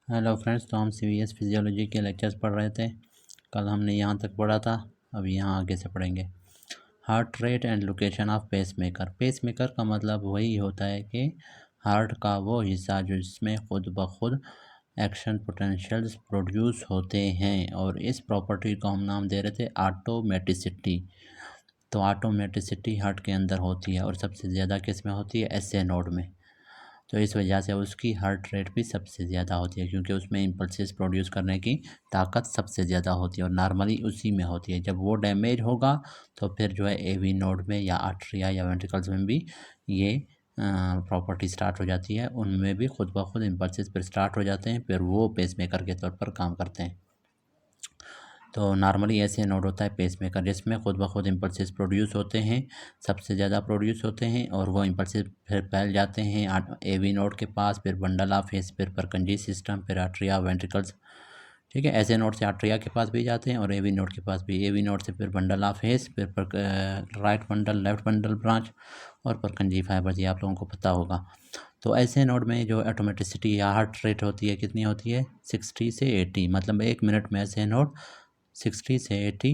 Hello friends, तो हम CVS physiology के लेक्चर्स पढ़ रहे थे। कल हमने यहाँ तक पढ़ा था, अब यहाँ आगे से पढ़ेंगे। Heart rate and location of pacemaker. Pacemaker का मतलब वही होता है कि हार्ट का वो हिस्सा जो जिसमें खुद ब खुद एक्शन पोटेंशियल्स प्रोड्यूस होते हैं, और इस प्रॉपर्टी को हम नाम दे रहे थे ऑटोमेटिसिटी। तो ऑटोमेटिसिटी हार्ट के अंदर होती है और सबसे ज़्यादा किस में होती है? एसए नोड में। तो इस वजह से उसकी हार्ट रेट भी सबसे ज़्यादा होती है, क्योंकि उसमें इम्पल्सेस प्रोड्यूस करने की ताकत सबसे ज़्यादा होती है और नॉर्मली उसी में होती है। जब वो डैमेज होगा तो फिर जो है एवी नोड में या आर्टरिया या वेंट्रिकल्स में भी ये प्रॉपर्टी स्टार्ट हो जाती है, उनमें भी खुद ब खुद इम्पल्सेस फिर स्टार्ट हो जाते हैं, फिर वो पेसमेकर के तौर पर काम करते हैं। तो नॉर्मली ऐसे नोड होता है पेसमेकर, जिसमें खुद ब खुद इम्पल्सेस प्रोड्यूस होते हैं, सबसे ज़्यादा प्रोड्यूस होते हैं, और वो इम्पल्सेस फिर फैल जाते हैं एवी नोड के पास, फिर बंडल ऑफ हेस, फिर परकंजी सिस्टम, फिर आर्टरिया वेंट्रिकल्स। ठीक है, ऐसे नोड से आर्टरिया के पास भी जाते हैं और एवी नोड के पास भी। एवी नोड से फिर बंडल ऑफ हेस, फिर right bundle, left bundle branch, और परकंजी फाइबर्स, ये आप लोगों को पता होगा। तो ऐसे नोड में जो ऑटोमेटिसिटी या हार्ट रेट होती है, कितनी होती है? 60 से 80, मतलब 1 मिनट में ऐसे नोड 60 से 80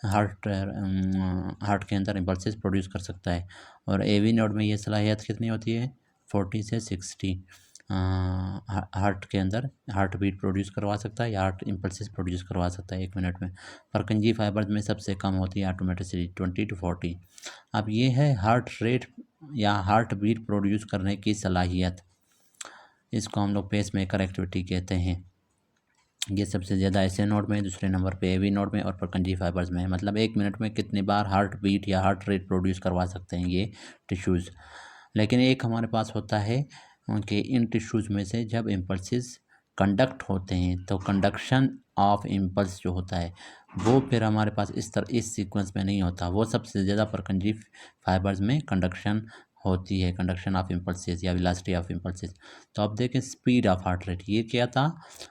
हार्ट के अंदर इम्पल्सेस प्रोड्यूस कर सकता है। और एवी नोड में ये सलाहियत कितनी होती है? 40 से 60 हार्ट के अंदर हार्ट बीट प्रोड्यूस करवा सकता है या हार्ट इम्पल्सेस प्रोड्यूस करवा सकता है 1 मिनट में। परकंजी फाइबर्स में सबसे कम होती है ऑटोमेटिसिटी, 20 to 40। अब ये है हार्ट रेट या हार्ट बीट प्रोड्यूस करने की सलाहियत, इसको हम लोग पेस मेकर एक्टिविटी कहते हैं। ये सबसे ज़्यादा ऐसे नोड में, दूसरे नंबर पे एवी नोड में और परकंजी फाइबर्स में है। मतलब 1 मिनट में कितनी बार हार्ट बीट या हार्ट रेट प्रोड्यूस करवा सकते हैं ये टिश्यूज़। लेकिन एक हमारे पास होता है कि इन टिश्यूज़ में से जब इम्पल्सिस कंडक्ट होते हैं तो कंडक्शन ऑफ इम्पल्स जो होता है वो फिर हमारे पास इस सीक्वेंस में नहीं होता। वो सबसे ज़्यादा परकंजी फाइबर्स में कंडक्शन होती है, कंडक्शन ऑफ इम्पल्सेस या वेलोसिटी ऑफ इम्पल्सेस। तो अब देखें स्पीड ऑफ हार्ट रेट, ये क्या था?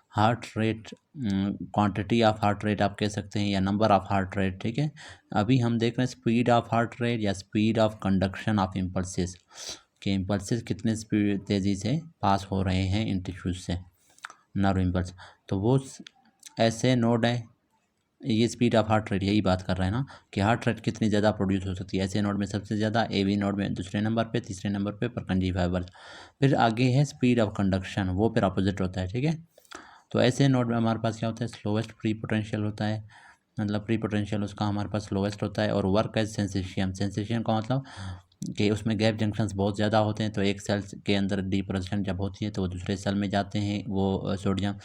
Heart rate, quantity of heart rate आप कह सकते हैं, या नंबर ऑफ हार्ट रेट। ठीक है, अभी हम देख रहे हैं स्पीड ऑफ हार्ट रेट या speed of conduction of impulses, कि इम्पल्सेस कितने स्पीड तेज़ी से पास हो रहे हैं इन टिश्यूज से, नर्व इम्पल्स। तो वो ऐसे नोड है, ये स्पीड ऑफ हार्ट रेट यही बात कर रहे हैं ना, कि हार्ट रेट कितनी ज़्यादा प्रोड्यूस हो सकती है। ऐसे नोड में सबसे ज़्यादा, एवी नोड में दूसरे नंबर पे, तीसरे नंबर पे परकंजी फाइबर्स। फिर आगे है स्पीड ऑफ कंडक्शन, वो फिर अपोजिट होता है। ठीक है, तो ऐसे नोड में हमारे पास क्या होता है? स्लोवेस्ट प्री पोटेंशियल होता है, मतलब प्री पोटेंशियल उसका हमारे पास स्लोवेस्ट होता है। और वर्क एज सेंसेशियम, सेंसेशियम का मतलब कि उसमें गैप जंक्शंस बहुत ज़्यादा होते हैं, तो एक सेल के अंदर डिपोजिशन जब होती है तो वो दूसरे सेल में जाते हैं, वो सोडियम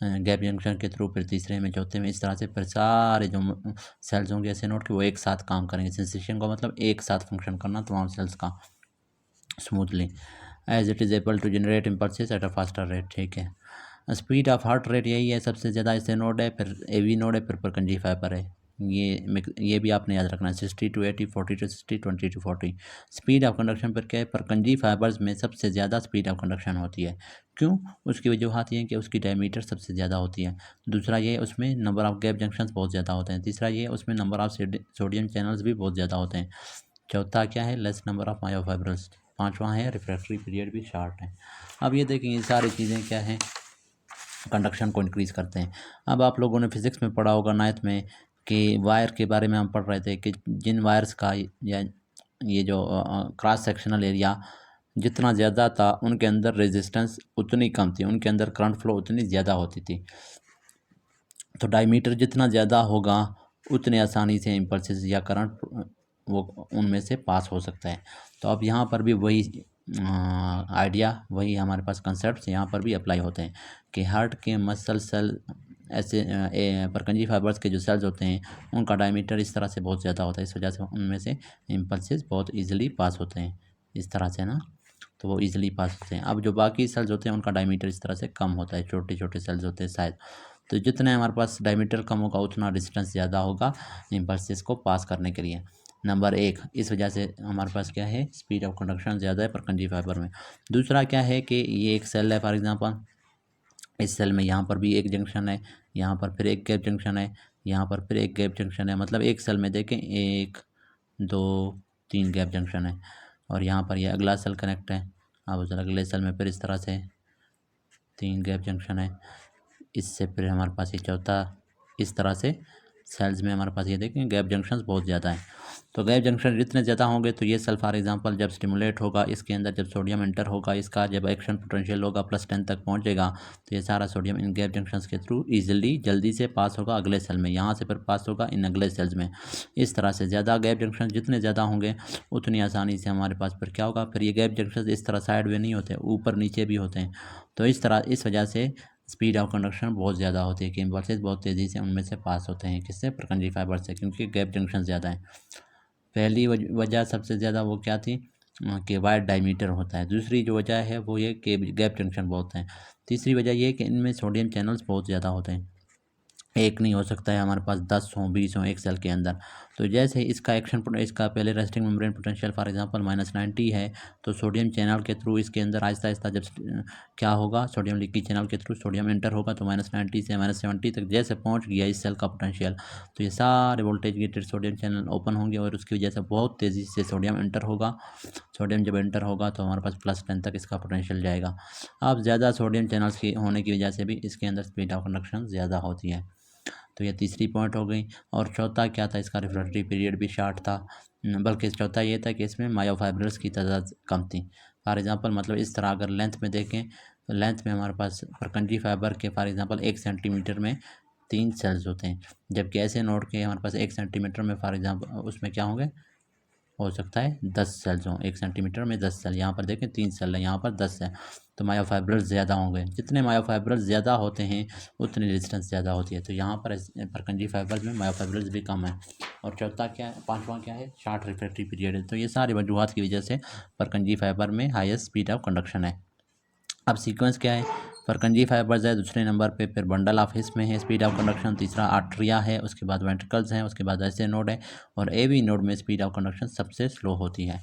गैप जंक्शन के थ्रू, फिर तीसरे में, चौथे में, इस तरह से फिर सारे जो सेल्स होंगे ऐसे नोड के वो एक साथ काम करेंगे। सेंसेशन का मतलब एक साथ फंक्शन करना तमाम सेल्स का smoothly, as it is able to generate impulses at a faster rate. ठीक है, स्पीड ऑफ हार्ट रेट यही है, सबसे ज़्यादा ऐसे नोड है, फिर एवी नोड है, फिर परकंजी फाइबर है। ये भी आपने याद रखना है, 60 to 80, 40 to 60, 20 to 40। Speed of conduction पर क्या है? परकंजी फाइबर्स में सबसे ज़्यादा स्पीड ऑफ कंडक्शन होती है। क्यों? उसकी वजूहत ये है कि उसकी डायमीटर सबसे ज़्यादा होती है। दूसरा ये, उसमें नंबर ऑफ गैप जंक्शंस बहुत ज़्यादा होते हैं। तीसरा ये, उसमें नंबर ऑफ सोडियम चैनल्स भी बहुत ज़्यादा होते हैं। चौथा क्या है? Less number of myofibrils. पाँचवा है रिफ्रैक्टरी पीरियड भी शॉर्ट है। अब ये देखें, ये सारी चीज़ें क्या हैं? कंडक्शन को इंक्रीज़ करते हैं। अब आप लोगों ने फिज़िक्स में पढ़ा होगा 9th में, कि वायर के बारे में हम पढ़ रहे थे कि जिन वायर्स का या ये जो क्रॉस सेक्शनल एरिया जितना ज़्यादा था, उनके अंदर रेजिस्टेंस उतनी कम थी, उनके अंदर करंट फ्लो उतनी ज़्यादा होती थी। तो डायमीटर जितना ज़्यादा होगा उतने आसानी से इम्पल्सेस या करंट वो उनमें से पास हो सकता है। तो अब यहाँ पर भी वही आइडिया, वही हमारे पास कंसेप्ट यहाँ पर भी अप्लाई होते हैं, कि हार्ट के मसल सेल ऐसे परकंजी फाइबर्स के जो सेल्स होते हैं उनका डायमीटर इस तरह से बहुत ज़्यादा होता है, इस वजह से उनमें से इम्पल्सेस बहुत ईजिली पास होते हैं, इस तरह से ना, तो वो ईजिली पास होते हैं। अब जो बाकी सेल्स होते हैं उनका डायमीटर इस तरह से कम होता है, छोटे छोटे सेल्स होते हैं शायद। तो जितने हमारे पास डायमीटर कम होगा उतना डिस्टेंस ज़्यादा होगा इम्पल्सेस को पास करने के लिए। नंबर एक, इस वजह से हमारे पास क्या है? स्पीड ऑफ कंडक्शन ज़्यादा है परकंजी फाइबर में। दूसरा क्या है कि ये एक सेल है, फॉर एग्जांपल इस सेल में यहाँ पर भी एक जंक्शन है, यहाँ पर फिर एक गैप जंक्शन है, यहाँ पर फिर एक गैप जंक्शन है। मतलब एक सेल में देखें 1 2 3 गैप जंक्शन है, और यहाँ पर ये अगला सेल कनेक्ट है। अब उस अगले सेल में फिर इस तरह से 3 गैप जंक्शन है। इससे फिर हमारे पास ये चौथा, इस तरह से सेल्स में हमारे पास ये देखें गैप जंक्शंस बहुत ज़्यादा हैं। तो गैप जंक्शन जितने ज़्यादा होंगे तो ये सेल फॉर एग्जांपल जब स्टिमुलेट होगा, इसके अंदर जब सोडियम एंटर होगा, इसका जब एक्शन पोटेंशियल होगा +10 तक पहुंचेगा, तो ये सारा सोडियम इन गैप जंक्शंस के थ्रू ईजिली जल्दी से पास होगा अगले सेल में, यहाँ से फिर पास होगा इन अगले सेल्स में। इस तरह से ज़्यादा गैप जंक्शन जितने ज़्यादा होंगे उतनी आसानी से हमारे पास फिर क्या होगा, फिर ये गैप जंक्शन इस तरह साइड वे नहीं होते, ऊपर नीचे भी होते हैं। तो इस वजह से स्पीड ऑफ कंडक्शन बहुत ज़्यादा होती है कि इम्पल्सेस बहुत तेज़ी से उनमें से पास होते हैं, किससे, परकंजी फाइबर से, क्योंकि गैप जंक्शन ज़्यादा है। पहली वजह सबसे ज़्यादा वो क्या थी कि वाइड डायमीटर होता है। दूसरी जो वजह है वो ये कि गैप जंक्शन बहुत हैं। तीसरी वजह ये है कि इनमें सोडियम चैनल्स बहुत ज़्यादा होते हैं, एक नहीं हो सकता है हमारे पास 10 हों 20 हों एक सेल के अंदर। तो जैसे ही इसका पहले resting membrane potential for example -90 है, तो सोडियम चैनल के थ्रू इसके अंदर आहिस्ता आहिस्ता जब क्या होगा, सोडियम लीकी चैनल के थ्रू सोडियम एंटर होगा, तो -90 से -70 तक जैसे पहुंच गया इस सेल का पोटेंशियल, तो ये सारे voltage gated sodium channel open होंगे और उसकी वजह से बहुत तेज़ी से सोडियम एंटर होगा। सोडियम जब एंटर होगा तो हमारे पास +10 तक इसका पोटेंशियल जाएगा। अब ज़्यादा सोडियम चैनल्स की होने की वजह से भी इसके अंदर स्पीड ऑफ कंडक्शन ज़्यादा होती है। तो ये तीसरी पॉइंट हो गई। और चौथा क्या था, इसका रिफ्रैक्टरी पीरियड भी शार्ट था, बल्कि चौथा ये था कि इसमें मायोफाइब्रल्स की तादाद कम थी। फॉर एग्जांपल मतलब इस तरह अगर लेंथ में देखें तो लेंथ में हमारे पास परकंजी फाइबर के फॉर एग्जांपल 1 सेंटीमीटर में 3 सेल्स होते हैं, जबकि ऐसे नोड के हमारे पास 1 सेंटीमीटर में फॉर एग्जांपल उसमें क्या होंगे, हो सकता है 10 सेल्स हों, 1 सेंटीमीटर में 10 सेल, यहाँ पर देखें 3 सेल है, यहाँ पर 10 है, तो मायोफाइब्रल्स ज़्यादा होंगे। जितने मायोफाइब्रल्स ज़्यादा होते हैं उतनी रेजिस्टेंस ज़्यादा होती है, तो यहाँ पर परकंजी फाइबर्स में मायोफाइब्रल्स भी कम है। और चौथा क्या है, पांचवा क्या है, शार्ट रिफ्रैक्टरी पीरियड है। तो ये सारी वजूहत की वजह से परकंजी फाइबर में हाईएस्ट स्पीड ऑफ कंडक्शन है। अब सीक्वेंस क्या है, परकंजी फाइबर्स है दूसरे नंबर पे, फिर बंडल ऑफ हिस में है स्पीड ऑफ कंडक्शन, तीसरा आर्ट्रिया है, उसके बाद वेंट्रिकल्स हैं, उसके बाद ऐसे नोड है, और एवी नोड में स्पीड ऑफ कंडक्शन सबसे स्लो होती है।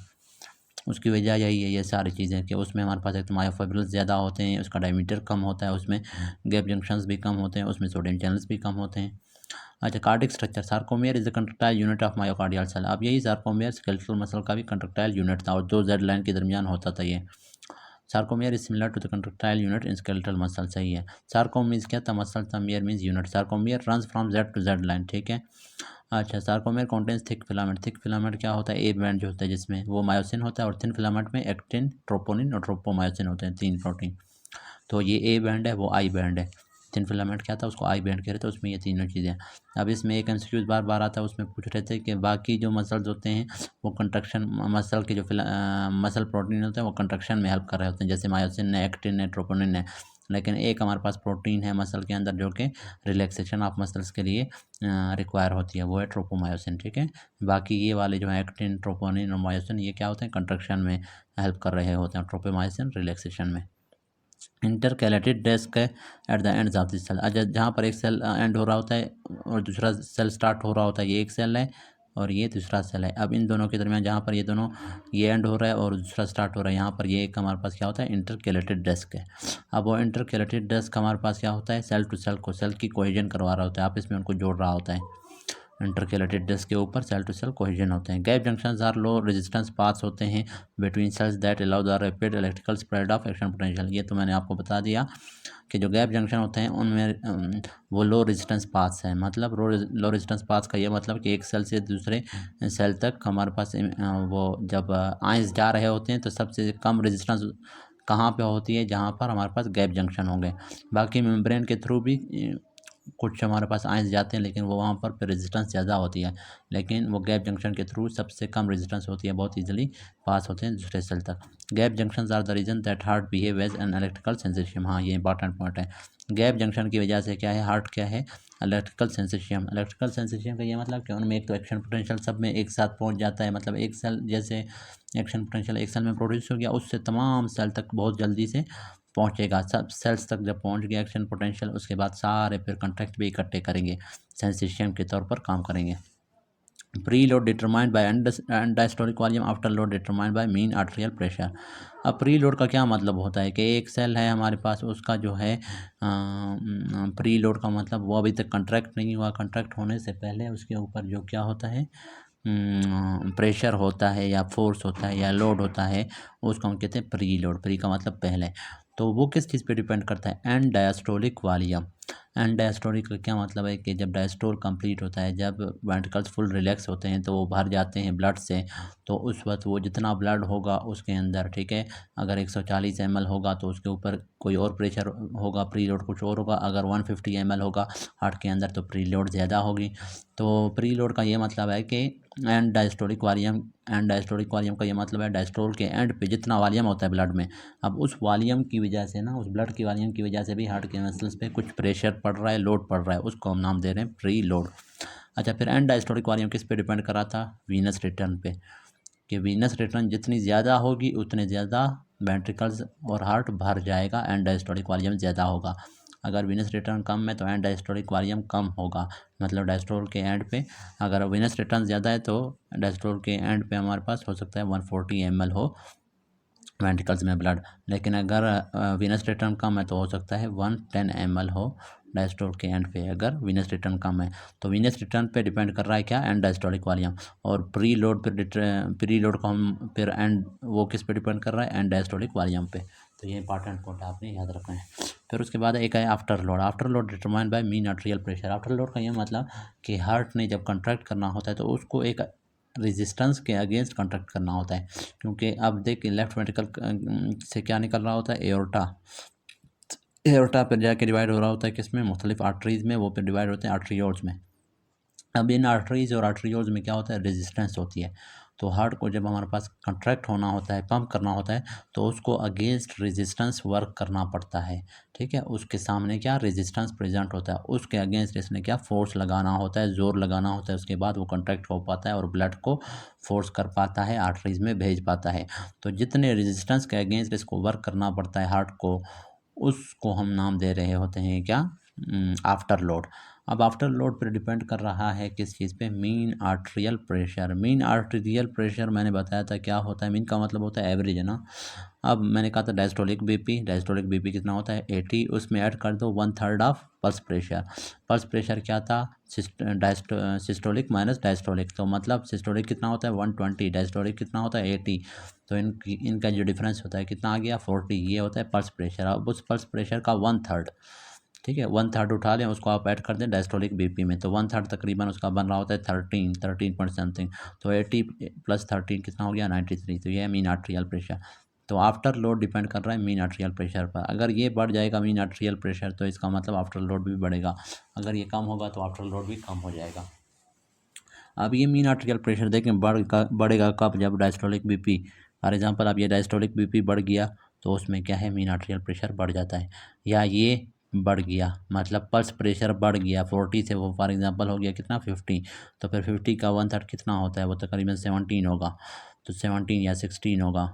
उसकी वजह यही है, ये सारी चीज़ें कि उसमें हमारे पास एक तो मायोफाइब्रल्स ज़्यादा होते हैं, उसका डायमीटर कम होता है, उसमें गैप जंक्शंस भी कम होते हैं, उसमें सोडियम चैनल्स भी कम होते हैं। अच्छा, cardiac structure, sarcomere is the contractile unit of myocardial cell. अब यही सार्कोमियर स्केलेटल मसल का भी कंट्रक्टाइल यूनिट था और 2 जेड लाइन के दरमियान होता था ये। Sarcomere is similar to the contractile unit in skeletal muscle, सही है। सार्कोम मीन्स क्या था, मसल था, mere means unit. Sarcomere runs from Z to Z line, ठीक है। अच्छा, sarcomere contains thick filament. Thick filament क्या होता है, ए बैंड जो होता है जिसमें वो मायोसिन होता है, और थिन फिलामेंट में एक्टिन, ट्रोपोनिन और ट्रोपोमायोसिन होते हैं, 3 प्रोटीन। तो ये ए बैंड है, वो आई बैंड है। थिन फिलामेंट क्या था, उसको आई बैंड कह रहे थे, उसमें ये तीनों चीज़ें। अब इसमें एक एमसीक्यू बार बार आता है, उसमें पूछ रहे थे कि बाकी जो मसल्स होते हैं वो कंट्रक्शन, मसल के जो मसल प्रोटीन होते हैं वो कंट्रक्शन में हेल्प कर रहे होते हैं, जैसे मायोसिन है, एक्टिन है, ट्रोपोनिन है। लेकिन एक हमारे पास प्रोटीन है मसल के अंदर जो कि रिलैक्सेशन ऑफ मसल्स के लिए रिक्वायर होती है, वो है ट्रोपोमायोसिन, ठीक है। बाकी ये वाले जो है एक्टिन, ट्रोपोनिन और मायोसिन, ये क्या होते हैं, कंट्रक्शन में हेल्प कर रहे होते हैं, ट्रोपोमायोसिन रिलैक्सेशन में। इंटरकैलेटेड डिस्क है at the ends of this cell. अच्छा, जहाँ पर एक सेल एंड हो रहा होता है और दूसरा सेल स्टार्ट हो रहा होता है, ये एक सेल है और ये दूसरा सेल है। अब इन दोनों के दरमियान जहाँ पर ये दोनों, ये एंड हो रहा है और दूसरा स्टार्ट हो रहा है, यहाँ पर ये एक हमारे पास क्या होता है, इंटरकैलेटेड डिस्क है। अब वो इंटरकैलेटेड डिस्क हमारे पास क्या होता है, सेल टू सेल को, सेल की कोहेजन करवा रहा होता है, आपस में उनको जोड़ रहा होता है। इंटरकैलेटेड डिस्क के ऊपर सेल टू सेल कोहेजन होते हैं। Gap junctions are low resistance paths होते हैं between cells that allow the rapid electrical spread of action potential. ये तो मैंने आपको बता दिया कि जो गैप जंक्शन होते हैं उनमें वो लो रेजिस्टेंस पाथ्स हैं। मतलब लो रेजिस्टेंस पाथ्स का ये मतलब कि एक सेल से दूसरे सेल तक हमारे पास वो जब आयंस जा रहे होते हैं तो सबसे कम रेजिस्टेंस कहाँ पे होती है, जहाँ पर हमारे पास गैप जंक्शन होंगे। बाकी मेम्ब्रेन के थ्रू भी कुछ हमारे पास आयंस जाते हैं, लेकिन वो वहाँ पर फिर रेजिस्टेंस ज़्यादा होती है, लेकिन वो गैप जंक्शन के थ्रू सबसे कम रेजिस्टेंस होती है, बहुत इजीली पास होते हैं दूसरे सेल तक। Gap junctions are the region that heart behave as an electrical sensation. हाँ, ये इंपॉर्टेंट पॉइंट है। गैप जंक्शन की वजह से क्या है, हार्ट क्या है, इलेक्ट्रिकल सेंसेशन। इलेक्ट्रिकल सेंसेशन का ये मतलब कि उनमें एक तो एक्शन पोटेंशियल सब में एक साथ पहुँच जाता है, मतलब एक सेल जैसे एक्शन पोटेंशियल एक सेल में प्रोड्यूस हो गया, उससे तमाम सेल तक बहुत जल्दी से पहुंचेगा। सब सेल्स तक जब पहुंच गया एक्शन पोटेंशियल, उसके बाद सारे फिर कॉन्ट्रैक्ट भी इकट्ठे करेंगे, सेंसेशन के तौर पर काम करेंगे। Pre load determined by diastolic volume, after load determined by mean arterial pressure. अब प्री लोड का क्या मतलब होता है कि एक सेल है हमारे पास, उसका जो है प्री लोड का मतलब वो अभी तक कंट्रैक्ट नहीं हुआ, कंट्रैक्ट होने से पहले उसके ऊपर जो क्या होता है, प्रेशर होता है या फोर्स होता है या लोड होता है, उसको हम कहते हैं प्री लोड। प्री का मतलब पहले। तो वो किस चीज़ पे डिपेंड करता है, and diastolic volume. And diastolic का क्या मतलब है कि जब डायस्टोल कंप्लीट होता है, जब वेंट्रिकल्स फुल रिलैक्स होते हैं तो वो भर जाते हैं ब्लड से, तो उस वक्त वो जितना ब्लड होगा उसके अंदर, ठीक है, अगर 140 ml होगा तो उसके ऊपर कोई और प्रेशर होगा, प्री लोड कुछ और होगा। अगर 150 ml होगा हार्ट के अंदर तो प्री लोड ज़्यादा होगी। तो प्री लोड का ये मतलब है कि and diastolic volume, and diastolic volume का ये मतलब है डायस्टोल के एंड पे जितना वॉल्यूम होता है ब्लड में, अब उस वॉल्यूम की वजह से ना, उस ब्लड की वॉल्यूम की वजह से भी हार्ट के मसल्स पे कुछ प्रेशर पड़ रहा है, लोड पड़ रहा है, उसको हम नाम दे रहे हैं प्री लोड। अच्छा, फिर एंड डायस्टोलिक वॉल्यूम किस पे डिपेंड कर रहा था, वीनस रिटर्न पे, कि वीनस रिटर्न जितनी ज़्यादा होगी उतने ज़्यादा वेंट्रिकल्स और हार्ट भर जाएगा, एंड डायस्टोलिक वॉल्यूम ज़्यादा होगा। अगर वीनस रिटर्न कम है तो एंड डायस्टोलिक वॉल्यूम कम होगा, मतलब डायस्टोल के एंड पे अगर वीनस रिटर्न ज़्यादा है तो डायस्टोल के एंड पे हमारे पास हो सकता है 140 ml हो वेंट्रिकल्स में ब्लड, लेकिन अगर वीनस रिटर्न कम है तो हो सकता है 110 ml हो डायस्टोल के एंड पे, अगर वीनस रिटर्न कम है। तो वीनस रिटर्न पे डिपेंड कर रहा है क्या, एंड डायस्टोलिक वॉल्यूम। और प्री लोड पर, प्री लोड को हम फिर एंड वो किस पे डिपेंड कर रहा है, एंड डायस्टोलिक वॉल्यूम पे। तो ये इंपॉर्टेंट पॉइंट आपने याद रखना है। फिर उसके बाद एक है after load. After load determined by mean arterial pressure. After load का ये मतलब कि हार्ट ने जब कंट्रैक्ट करना होता है तो उसको एक रेजिस्टेंस के अगेंस्ट कंट्रैक्ट करना होता है, क्योंकि अब देखिए लेफ्ट वेंट्रिकल से क्या निकल रहा होता है, एओर्टा। एओर्टा पर जाके डिवाइड हो रहा होता है किसमें, मुख्तलिफ आर्टरीज़ में, वो फिर डिवाइड होते हैं आर्टरियोल्स में। अब इन आर्टरीज़ और आर्टरियोल्स में क्या होता है, रेजिस्टेंस होती है। तो हार्ट को जब हमारे पास कंट्रैक्ट होना होता है, पंप करना होता है, तो उसको अगेंस्ट रेजिस्टेंस वर्क करना पड़ता है, ठीक है। उसके सामने क्या रेजिस्टेंस प्रेजेंट होता है, उसके अगेंस्ट इसने क्या फोर्स लगाना होता है, जोर लगाना होता है, उसके बाद वो कंट्रैक्ट हो पाता है और ब्लड को फोर्स कर पाता है, आर्टरीज़ में भेज पाता है। तो जितने रेजिस्टेंस के अगेंस्ट इसको वर्क करना पड़ता है हार्ट को, उसको हम नाम दे रहे होते हैं क्या, आफ्टर लोड। अब आफ्टर लोड पर डिपेंड कर रहा है किस चीज़ पे, mean arterial pressure. Mean arterial pressure मैंने बताया था क्या होता है, मीन का मतलब होता है एवरेज, है ना। अब मैंने कहा था डायस्टोलिक बीपी, डायस्टोलिक बीपी कितना होता है 80, उसमें ऐड कर दो 1/3 of pulse pressure. Pulse pressure क्या था, सिस्टोलिक माइनस डायस्टोलिक, तो मतलब सिस्टोलिक कितना होता है 120, डायस्टोलिक कितना होता है 80, तो इनका जो डिफरेंस होता है कितना आ गया 40, ये होता है पल्स प्रेशर। अब उस पल्स प्रेशर का 1/3, ठीक है, 1/3 उठा लें, उसको आप ऐड कर दें डायस्टोलिक बीपी में, तो 1/3 तकरीबन उसका बन रहा होता है 13 पॉइंट समथिंग। तो 80 + 13 कितना हो गया 93। तो ये है मीन आर्टेरियल प्रेशर। तो आफ्टर लोड डिपेंड कर रहा है मीन आर्टेरियल प्रेशर पर। अगर ये बढ़ जाएगा मीन आर्टेरियल प्रेशर तो इसका मतलब आफ्टर लोड भी बढ़ेगा, अगर ये कम होगा तो आफ्टर लोड भी कम हो जाएगा। अब ये मीन आर्टेरियल प्रेशर देखें बढ़ेगा कब, जब डायस्टोलिक बीपी, फॉर एग्जांपल अब ये डायस्टोलिक बीपी बढ़ गया तो उसमें क्या है, मीन आर्टेरियल प्रेशर बढ़ जाता है। या ये बढ़ गया मतलब पल्स प्रेशर बढ़ गया 40 से, वो फॉर एग्जांपल हो गया कितना 50, तो फिर 50 का 1/3 कितना होता है, वो तकरीबन 17 होगा, तो 17 या 16 होगा,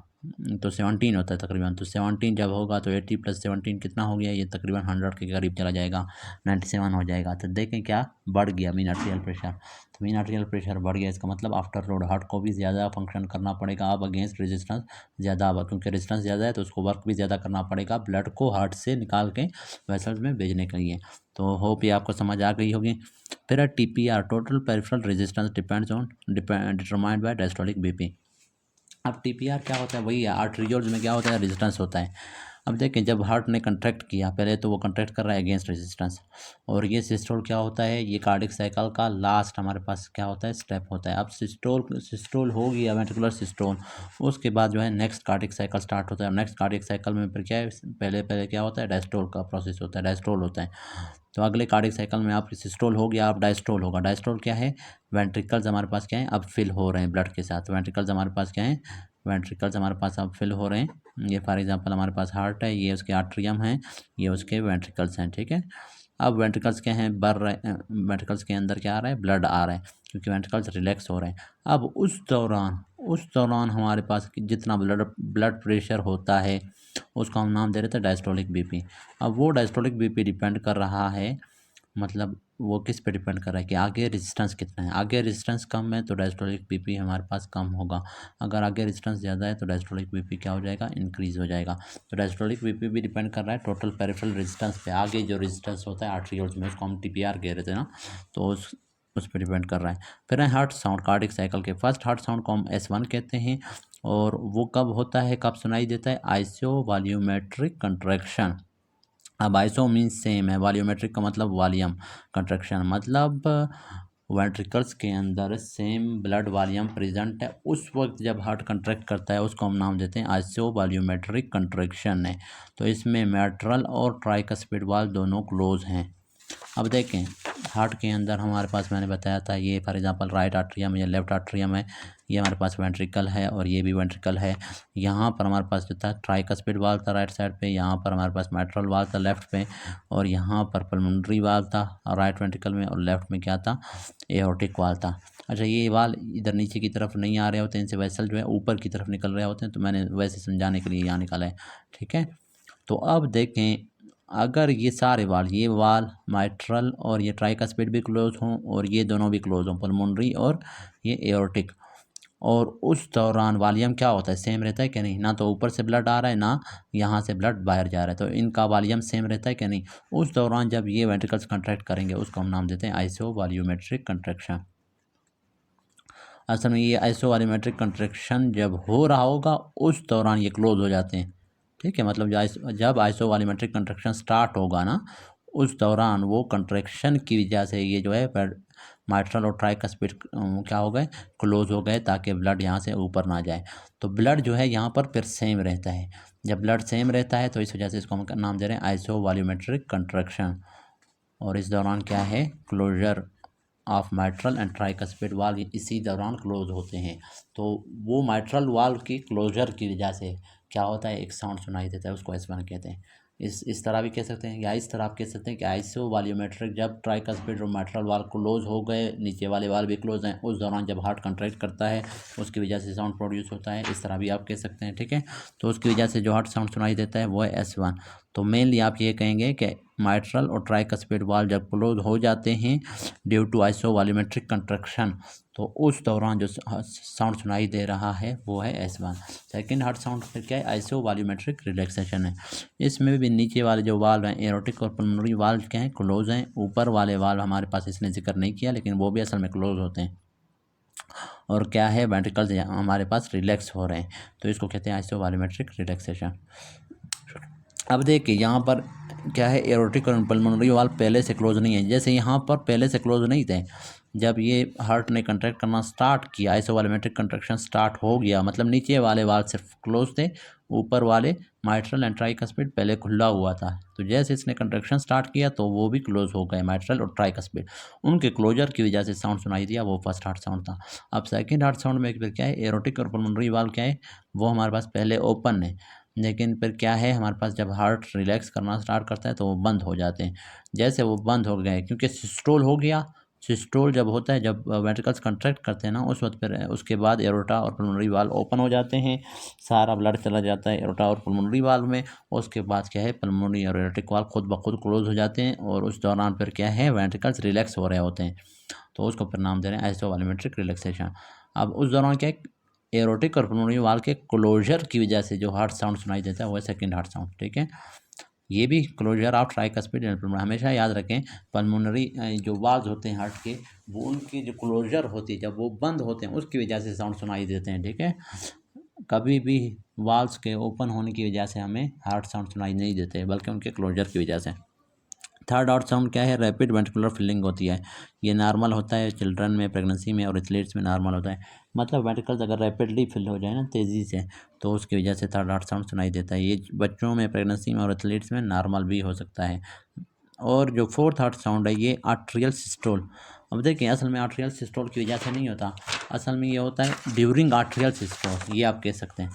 तो 17 होता है तकरीबन। तो 17 जब होगा तो 80 + 17 कितना हो गया, ये तकरीबन 100 के करीब चला जाएगा, 97 हो जाएगा। तो देखें क्या बढ़ गया मीन आर्टेरियल प्रेशर। तो मीन आर्टेरियल प्रेशर बढ़ गया, इसका मतलब आफ्टर लोड हार्ट को भी ज़्यादा फंक्शन करना पड़ेगा अब अगेंस्ट रेजिस्टेंस ज़्यादा, अब क्योंकि रेजिस्टेंस ज़्यादा है तो उसको वर्क भी ज़्यादा करना पड़ेगा ब्लड को हार्ट से निकाल के वेसल्स में भेजने के लिए। तो होप ये आपको समझ आ गई होगी। फिर TPR, total peripheral resistance depends on determined by diastolic BP. अब TPR क्या होता है, वही है आर्टरियोल्स में क्या होता है, रेजिस्टेंस होता है। अब देखें जब हार्ट ने कंट्रैक्ट किया, पहले तो वो कंट्रैक्ट कर रहा है अगेंस्ट रेजिस्टेंस, और ये सिस्टोल क्या होता है, ये कार्डिक साइकिल का लास्ट हमारे पास क्या होता है, स्टेप होता है। अब सिस्टोल हो गया वेंट्रिकुलर सिस्टोल, उसके बाद जो है नेक्स्ट कार्डिक साइकिल स्टार्ट होता है। नेक्स्ट कार्डिक साइकिल में फिर क्या है, पहले क्या होता है, डायस्टोल का प्रोसेस होता है, डायस्टोल होता है। तो अगले कार्डिक साइकिल में आप सिस्टोल हो गया, अब डायस्टोल होगा। डायस्टोल क्या है, वेंट्रिकल्स हमारे पास क्या है, अब फिल हो रहे हैं ब्लड के साथ। वेंट्रिकल्स हमारे पास क्या है, वेंट्रिकल्स हमारे पास अब फिल हो रहे हैं। ये फॉर एग्जांपल हमारे पास हार्ट है, ये उसके आर्ट्रियम है, ये उसके वेंट्रिकल्स हैं, ठीक है। अब वेंट्रिकल्स क्या हैं, बढ़ रहे, वेंट्रिकल्स के अंदर क्या आ रहा है, ब्लड आ रहा है, क्योंकि वेंट्रिकल्स रिलैक्स हो रहे हैं। अब उस दौरान हमारे पास जितना ब्लड प्रेशर होता है उसको हम नाम दे रहे थे डायस्टोलिक बीपी। अब वो डायस्टोलिक बीपी डिपेंड कर रहा है, मतलब वो किस पे डिपेंड कर रहा है कि आगे रेजिस्टेंस कितना है। आगे रेजिस्टेंस कम है तो डायस्टोलिक बीपी हमारे पास कम होगा, अगर आगे रेजिस्टेंस ज़्यादा है तो डायस्टोलिक बीपी क्या हो जाएगा, इंक्रीज़ हो जाएगा। तो डायस्टोलिक बीपी भी डिपेंड कर रहा है टोटल पेरिफेरल रेजिस्टेंस पे। आगे जो रेजिस्टेंस होता है आर्टरियोल्स में उसको हम TPR कह रहे थे ना, तो उस पर डिपेंड कर रहा है। फिर है हार्ट साउंड कार्डिक साइकिल के। फर्स्ट हार्ट साउंड को हम S1 कहते हैं, और वो कब होता है, कब सुनाई देता है, आइसो वॉल्यूमेट्रिक कंट्रैक्शन। अब आइसो मीन्स सेम है, वॉल्यूमेट्रिक का मतलब वॉल्यूम, कंट्रैक्शन मतलब वेंट्रिकल्स के अंदर सेम ब्लड वॉल्यूम प्रेजेंट है उस वक्त जब हार्ट कंट्रैक्ट करता है, उसको हम नाम देते हैं आइसो वॉल्यूमेट्रिक कंट्रैक्शन है। तो इसमें मैट्रल और ट्राइकस्पिड वाल्व दोनों क्लोज हैं। अब देखें हार्ट के अंदर हमारे पास, मैंने बताया था ये फॉर एग्जांपल राइट आर्ट्रियम या लेफ्ट आर्ट्रियम है, ये हमारे पास वेंट्रिकल है और ये भी वेंट्रिकल है। यहाँ पर हमारे पास जो था ट्राइकस्पिड वाल्व था राइट साइड पे, यहाँ पर हमारे पास मैट्रल वाल्व था लेफ्ट पे, और यहाँ पर पल्मोनरी वाल्व था राइट वेंट्रिकल में, और लेफ्ट में क्या था, एओर्टिक वाल्व था। अच्छा, ये वाल्व इधर नीचे की तरफ नहीं आ रहे होते, इनसे वेसल जो है ऊपर की तरफ निकल रहे होते हैं, तो मैंने वैसे समझाने के लिए यहाँ निकाला है। ठीक है, तो अब देखें अगर ये सारे वाल, ये वाल माइट्रल और ये ट्राइकस्पिड भी क्लोज हों और ये दोनों भी क्लोज हों, पल्मोनरी और ये एओर्टिक, और उस दौरान वॉल्यूम क्या होता है, सेम रहता है कि नहीं, ना तो ऊपर से ब्लड आ रहा है ना यहाँ से ब्लड बाहर जा रहा है, तो इनका वॉल्यूम सेम रहता है कि नहीं। उस दौरान जब ये वेंट्रिकल्स कंट्रैक्ट करेंगे उसको हम नाम देते हैं आइसो वॉल्यूमेट्रिक कंट्रैक्शन। असल में ये आइसो वॉल्यूमेट्रिक कंट्रैक्शन जब हो रहा होगा उस दौरान ये क्लोज हो जाते हैं। ठीक है, मतलब जब आइसो वॉल्यूमेट्रिक कंट्रैक्शन स्टार्ट होगा ना, उस दौरान वो कंट्रैक्शन की वजह से ये जो है माइट्रल और ट्राइकस्पिड क्या हो गए, क्लोज हो गए, ताकि ब्लड यहाँ से ऊपर ना जाए। तो ब्लड जो है यहाँ पर फिर सेम रहता है। जब ब्लड सेम रहता है तो इस वजह से इसको हम नाम दे रहे हैं आइसो वॉल्यूमेट्रिक कंट्रैक्शन। और इस दौरान क्या है, closure of mitral and tricuspid valve इसी दौरान क्लोज होते हैं। तो वो माइट्रल वाल्व की क्लोजर की वजह से क्या होता है, एक साउंड सुनाई देता है, उसको S1 कहते हैं। इस तरह भी कह सकते हैं, या इस तरह आप कह सकते हैं कि आइसो वॉल्यूमेट्रिक, जब ट्राइकस्पिड और माइट्रल वाल्व क्लोज हो गए, नीचे वाले वाल्व भी क्लोज हैं, उस दौरान जब हार्ट कंट्रैक्ट करता है उसकी वजह से साउंड प्रोड्यूस होता है। इस तरह भी आप कह सकते हैं। ठीक है, तो उसकी वजह से जो हार्ट साउंड सुनाई देता है वो है S1। तो मेनली आप ये कहेंगे कि माइट्रल और ट्राइकस्पिड वाल्व जब क्लोज हो जाते हैं due to isovolumetric contraction, तो उस दौरान जो साउंड सुनाई दे रहा है वो है S1। सेकंड हार्ट साउंड फिर क्या है, आइसो वॉल्यूमेट्रिक रिलैक्सेशन है। इसमें भी नीचे वाले जो वाल्व हैं एरोटिक और पल्मोनरी वाल्व क्या हैं, क्लोज हैं। ऊपर वाले वाल्व हमारे पास इसने जिक्र नहीं किया, लेकिन वो भी असल में क्लोज होते हैं। और क्या है, वेंट्रिकल्स हमारे पास रिलैक्स हो रहे हैं, तो इसको कहते हैं आइसो वॉल्यूमेट्रिक रिलैक्सेशन। अब देखिए यहाँ पर क्या है, एरोटिक और पल्मोनरी वाल्व पहले से क्लोज नहीं है। जैसे यहाँ पर पहले से क्लोज नहीं थे, जब ये हार्ट ने कंट्रैक्ट करना स्टार्ट किया, आइसो वॉल्यूमेट्रिक कंट्रैक्शन स्टार्ट हो गया, मतलब नीचे वाले वाल्व सिर्फ क्लोज थे, ऊपर वाले माइट्रल एंड ट्राइकस्पिड पहले खुला हुआ था। तो जैसे इसने कंट्रैक्शन स्टार्ट किया तो वो भी क्लोज हो गए, माइट्रल और ट्राइकस्पिड। उनके क्लोजर की वजह से साउंड सुनाई दिया, वो फर्स्ट हार्ट साउंड था। अब सेकेंड हार्ट साउंड में फिर क्या है, एरोटिक और पल्मोनरी वाल्व क्या है, वो हमारे पास पहले ओपन है, लेकिन फिर क्या है, हमारे पास जब हार्ट रिलैक्स करना स्टार्ट करता है तो वो बंद हो जाते हैं। जैसे वो बंद हो गए, क्योंकि सिस्टोल हो गया, सिस्टोल जब होता है, जब वेंट्रिकल्स कंट्रैक्ट करते हैं ना, उस वक्त फिर उसके बाद एरोटा और पल्मोनरी वाल्व ओपन हो जाते हैं, सारा ब्लड चला जाता है एरोटा और पल्मोनरी वाल्व में। उसके बाद क्या है, पल्मोनरी और एरोटिक वाल्व खुद ब खुद क्लोज हो जाते हैं, और उस दौरान फिर क्या है, वेंट्रिकल्स रिलैक्स हो रहे होते हैं, तो उसको फिर नाम दे रहे हैं आइसो वॉल्यूमेट्रिक रिलैक्सेशन। अब उस दौरान क्या है, एरोटिक और पल्मोनरी वाल्व के क्लोजर की वजह से जो हार्ट साउंड सुनाई देता है वो है सेकंड हार्ट साउंड। ठीक है, ये भी closure of tricuspid and pulmonary. हमेशा याद रखें, पल्मोनरी जो वाल्व होते हैं हार्ट के, वो उनकी जो क्लोजर होती है, जब वो बंद होते हैं उसकी वजह से साउंड सुनाई देते हैं। ठीक है, कभी भी वाल्व्स के ओपन होने की वजह से हमें हार्ट साउंड सुनाई नहीं देते, बल्कि उनके क्लोजर की वजह से। थर्ड हार्ट साउंड क्या है, रैपिड वेंट्रिकुलर फिलिंग होती है। ये नॉर्मल होता है चिल्ड्रन में, प्रेगनेंसी में और एथलीट्स में नॉर्मल होता है। मतलब वेंट्रिकल्स अगर रैपिडली फिल हो जाए ना, तेज़ी से, तो उसकी वजह से थर्ड हार्ट साउंड सुनाई देता है। ये बच्चों में, प्रेगनेंसी में और एथलीट्स में नॉर्मल भी हो सकता है। और जो फोर्थ हार्ट साउंड है, ये आर्ट्रियल सिस्टोल। अब देखिए, असल में आर्ट्रियल सिस्टोल की वजह से नहीं होता, असल में ये होता है ड्यूरिंग आर्ट्रियल सिस्टोल, ये आप कह सकते हैं।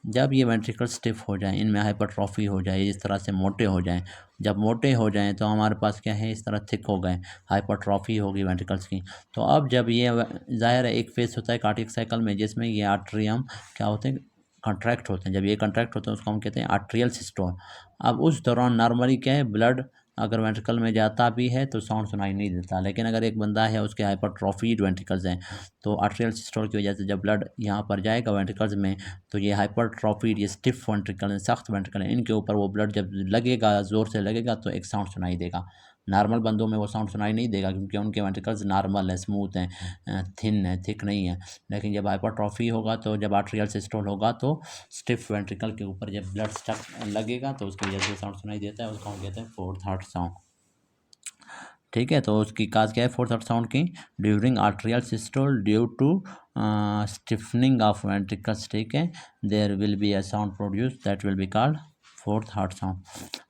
जब ये वेंट्रिकल स्टिफ हो जाए, इनमें हाइपरट्रॉफी हो जाए, इस तरह से मोटे हो जाएं, जब मोटे हो जाएं तो हमारे पास क्या है, इस तरह थिक हो गए, हाइपरट्रॉफी होगी वेंट्रिकल्स की। तो अब जब ये ज़ाहिर है, एक फेस होता है कार्डियक साइकिल में जिसमें ये आर्ट्रियम क्या होते हैं, कंट्रैक्ट होते हैं। जब ये कंट्रैक्ट होते हैं उसको हम कहते हैं आर्ट्रियल सिस्टोल। अब उस दौरान नॉर्मली क्या है, ब्लड अगर वेंट्रिकल में जाता भी है तो साउंड सुनाई नहीं देता, लेकिन अगर एक बंदा है उसके हाइपरट्रॉफीड वेंट्रिकल्स हैं, तो आर्ट्रियल सिस्टोल की वजह से जब ब्लड यहाँ पर जाएगा वेंट्रिकल्स में, तो ये हाइपरट्रॉफीड, ये स्टिफ वेंट्रिकल हैं, सख्त वेंट्रिकल हैं, इनके ऊपर वो ब्लड जब लगेगा, ज़ोर से लगेगा, तो एक साउंड सुनाई देगा। नॉर्मल बंदों में वो साउंड सुनाई नहीं देगा क्योंकि उनके वेंट्रिकल्स नॉर्मल है, स्मूथ हैं, थिन है, थिक नहीं है। लेकिन जब हाइपरट्रॉफी होगा तो जब आर्टेरियल सिस्टोल होगा तो स्टिफ वेंट्रिकल के ऊपर जब ब्लड स्टक लगेगा तो उसकी वजह से साउंड सुनाई देता है, उसको हम कहते हैं फोर्थ हार्ट साउंड। ठीक है, तो उसकी काज क्या है फोर्थ हार्ट साउंड की? During arterial systole due to stiffening of ventricles, ठीक है, there will be a sound produce that will be called fourth heart sound.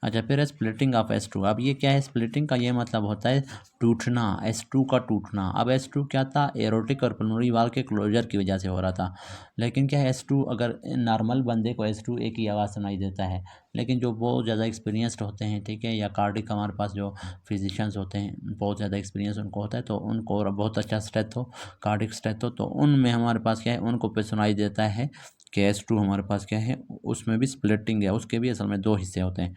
अच्छा, फिर है स्प्लिटिंग ऑफ S2। अब ये क्या है स्प्लिटिंग का? ये मतलब होता है टूटना, S2 का टूटना। अब S2 क्या था? एरोटिक और पल्मोनरी वाल्व के क्लोजर की वजह से हो रहा था। लेकिन क्या है S2, अगर नॉर्मल बंदे को S2 एक ही आवाज़ सुनाई देता है, लेकिन जो बहुत ज़्यादा एक्सपीरियंस्ड होते हैं, ठीक है, या कार्डिक हमारे पास जो फिजिशियंस होते हैं बहुत ज़्यादा एक्सपीरियंस उनको होता है, तो उनको बहुत अच्छा स्ट्रेंथ हो, कार्डिक स्ट्रेंथ हो, तो उनमें हमारे पास क्या है उनको पे सुनाई देता है कि S2 हमारे पास क्या है, उसमें भी स्प्लिटिंग है, उसके भी असल में दो हिस्से होते हैं।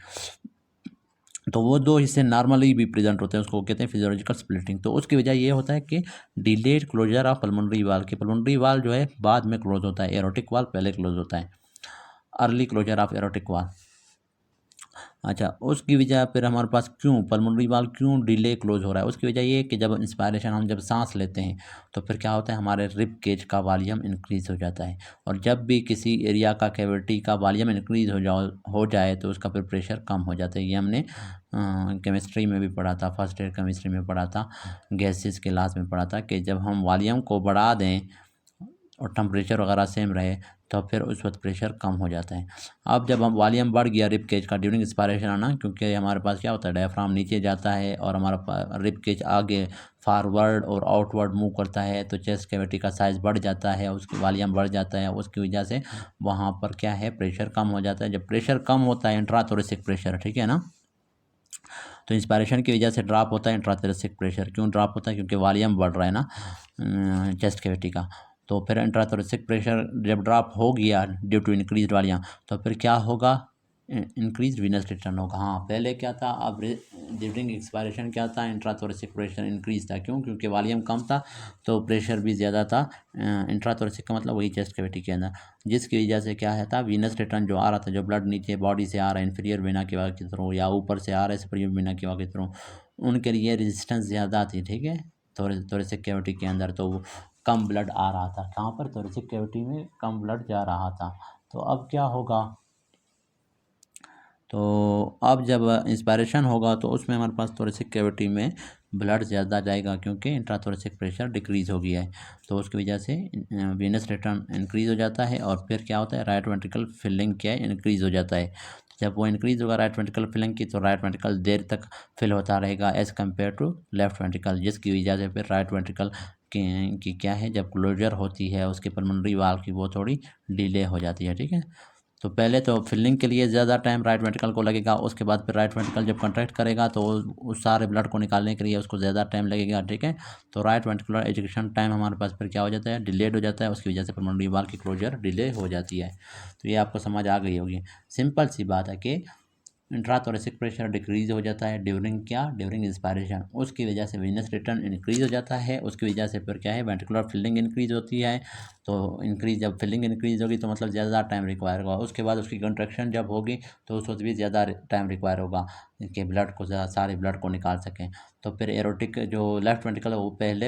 तो वो दो हिस्से नॉर्मली भी प्रेजेंट होते हैं, उसको कहते हैं फिजियोलॉजिकल स्प्लिटिंग। तो उसकी वजह ये होता है कि डिलेड क्लोजर ऑफ पल्मोनरी वाल, के पल्मोनरी वाल जो है बाद में क्लोज होता है, एरोटिक वाल पहले क्लोज होता है, अर्ली क्लोजर ऑफ एरोटिक वाल। अच्छा, उसकी वजह फिर हमारे पास क्यों पल्मोनरी वाल्व क्यों डिले क्लोज हो रहा है? उसकी वजह ये है कि जब इंस्पायरेशन हम जब सांस लेते हैं तो फिर क्या होता है, हमारे रिब केज का वॉल्यूम इंक्रीज हो जाता है, और जब भी किसी एरिया का कैविटी का वॉल्यूम इंक्रीज हो जाए तो उसका फिर प्रेशर कम हो जाता है। ये हमने केमिस्ट्री में भी पढ़ा था, फर्स्ट ईयर केमिस्ट्री में पढ़ा था, गैसेस क्लास में पढ़ा था कि जब हम वॉल्यूम को बढ़ा दें और टेम्परेचर वगैरह सेम रहे तो फिर उस वक्त प्रेशर कम हो जाता है। अब जब हम वॉल्यूम बढ़ गया रिब केज का ड्यूरिंग इंस्पायरेशन आना, क्योंकि हमारे पास क्या होता है डायफ्राम नीचे जाता है और हमारा रिब केज आगे फॉरवर्ड और आउटवर्ड मूव करता है, तो चेस्ट कैविटी का साइज़ बढ़ जाता है, उसकी वॉल्यूम बढ़ जाता है, उसकी वजह से वहाँ पर क्या है प्रेशर कम हो जाता है। जब प्रेशर कम होता है इंट्राथोरेसिक प्रेशर, ठीक है ना, तो इंस्पायरेशन की वजह से ड्रॉप होता है इंट्राथोरेसिक प्रेशर। क्यों ड्रॉप होता है? क्योंकि वॉल्यूम बढ़ रहा है ना चेस्ट कैविटी का। तो फिर इंट्राथोरेसिक प्रेशर जब ड्रॉप हो गया ड्यू टू इंक्रीज वॉल्यूम, तो फिर क्या होगा? इंक्रीज वीनस रिटर्न होगा। हाँ, पहले क्या था, अब ड्यूरिंग एक्सपायरेशन क्या था, इंट्राथोरेसिक प्रेशर इंक्रीज था। क्यों? क्योंकि वॉल्यूम कम था तो प्रेशर भी ज़्यादा था। इंट्राथोरेसिक का मतलब वही चेस्ट कैविटी के अंदर, जिसकी वजह से क्या है था, वीनस रिटर्न जो आ रहा था, जो ब्लड नीचे बॉडी से आ रहा है इन्फीरियर वेना केवा के थ्रू या ऊपर से आ रहा है सुपीरियर वेना केवा के थ्रू, उनके लिए रेजिस्टेंस ज़्यादा थी, ठीक है, थोरेसिक कैविटी के अंदर। तो वो कम ब्लड आ रहा था, कहाँ पर? थोरेसिक कैविटी में कम ब्लड जा रहा था। तो अब क्या होगा? तो अब जब इंस्पायरेशन होगा तो उसमें हमारे पास थोरेसिक कैविटी में ब्लड ज़्यादा जाएगा क्योंकि इंट्राथोरेसिक प्रेशर डिक्रीज़ हो गया है। तो उसकी वजह से वीनस रिटर्न इंक्रीज़ हो जाता है, और फिर क्या होता है, राइट वेंट्रिकल फिलिंग क्या है, इंक्रीज़ हो जाता है। जब वो इंक्रीज़ होगा राइट वेंट्रिकल फिलिंग की, तो राइट वेंट्रिकल देर तक फिल होता रहेगा as compare to left ventricle, जिसकी वजह से फिर राइट वेंट्रिकल की क्या है, जब क्लोजर होती है उसके पल्मोनरी वाल्व की, वो थोड़ी डिले हो जाती है, ठीक है। तो पहले तो फिलिंग के लिए ज़्यादा टाइम राइट वेंट्रिकल को लगेगा, उसके बाद फिर राइट वेंट्रिकल जब कंट्रैक्ट करेगा तो उस सारे ब्लड को निकालने के लिए उसको ज़्यादा टाइम लगेगा, ठीक है। तो राइट वेंट्रिकुलर एजुकेशन टाइम हमारे पास फिर क्या हो जाता है, डिलेड हो जाता है, उसकी वजह से पल्मोनरी वाल्व की क्लोजर डिले हो जाती है। तो ये आपको समझ आ गई होगी, सिंपल सी बात है कि इंट्राथोरेसिक प्रेशर डिक्रीज हो जाता है ड्यूरिंग क्या, ड्यूरिंग इंस्पायरेशन, उसकी वजह से वीनस रिटर्न इंक्रीज हो जाता है, उसकी वजह से फिर क्या है, वेंट्रिकुलर फिलिंग इंक्रीज होती है। तो इंक्रीज जब फिलिंग इंक्रीज होगी तो मतलब ज़्यादा टाइम रिक्वायर होगा, उसके बाद उसकी कंट्रैक्शन जब होगी तो उस वक्त भी ज़्यादा टाइम रिक्वायर होगा कि ब्लड को सारे ब्लड को निकाल सकें। तो फिर एरोटिक जो लेफ्ट वेंट्रिकल है वो पहले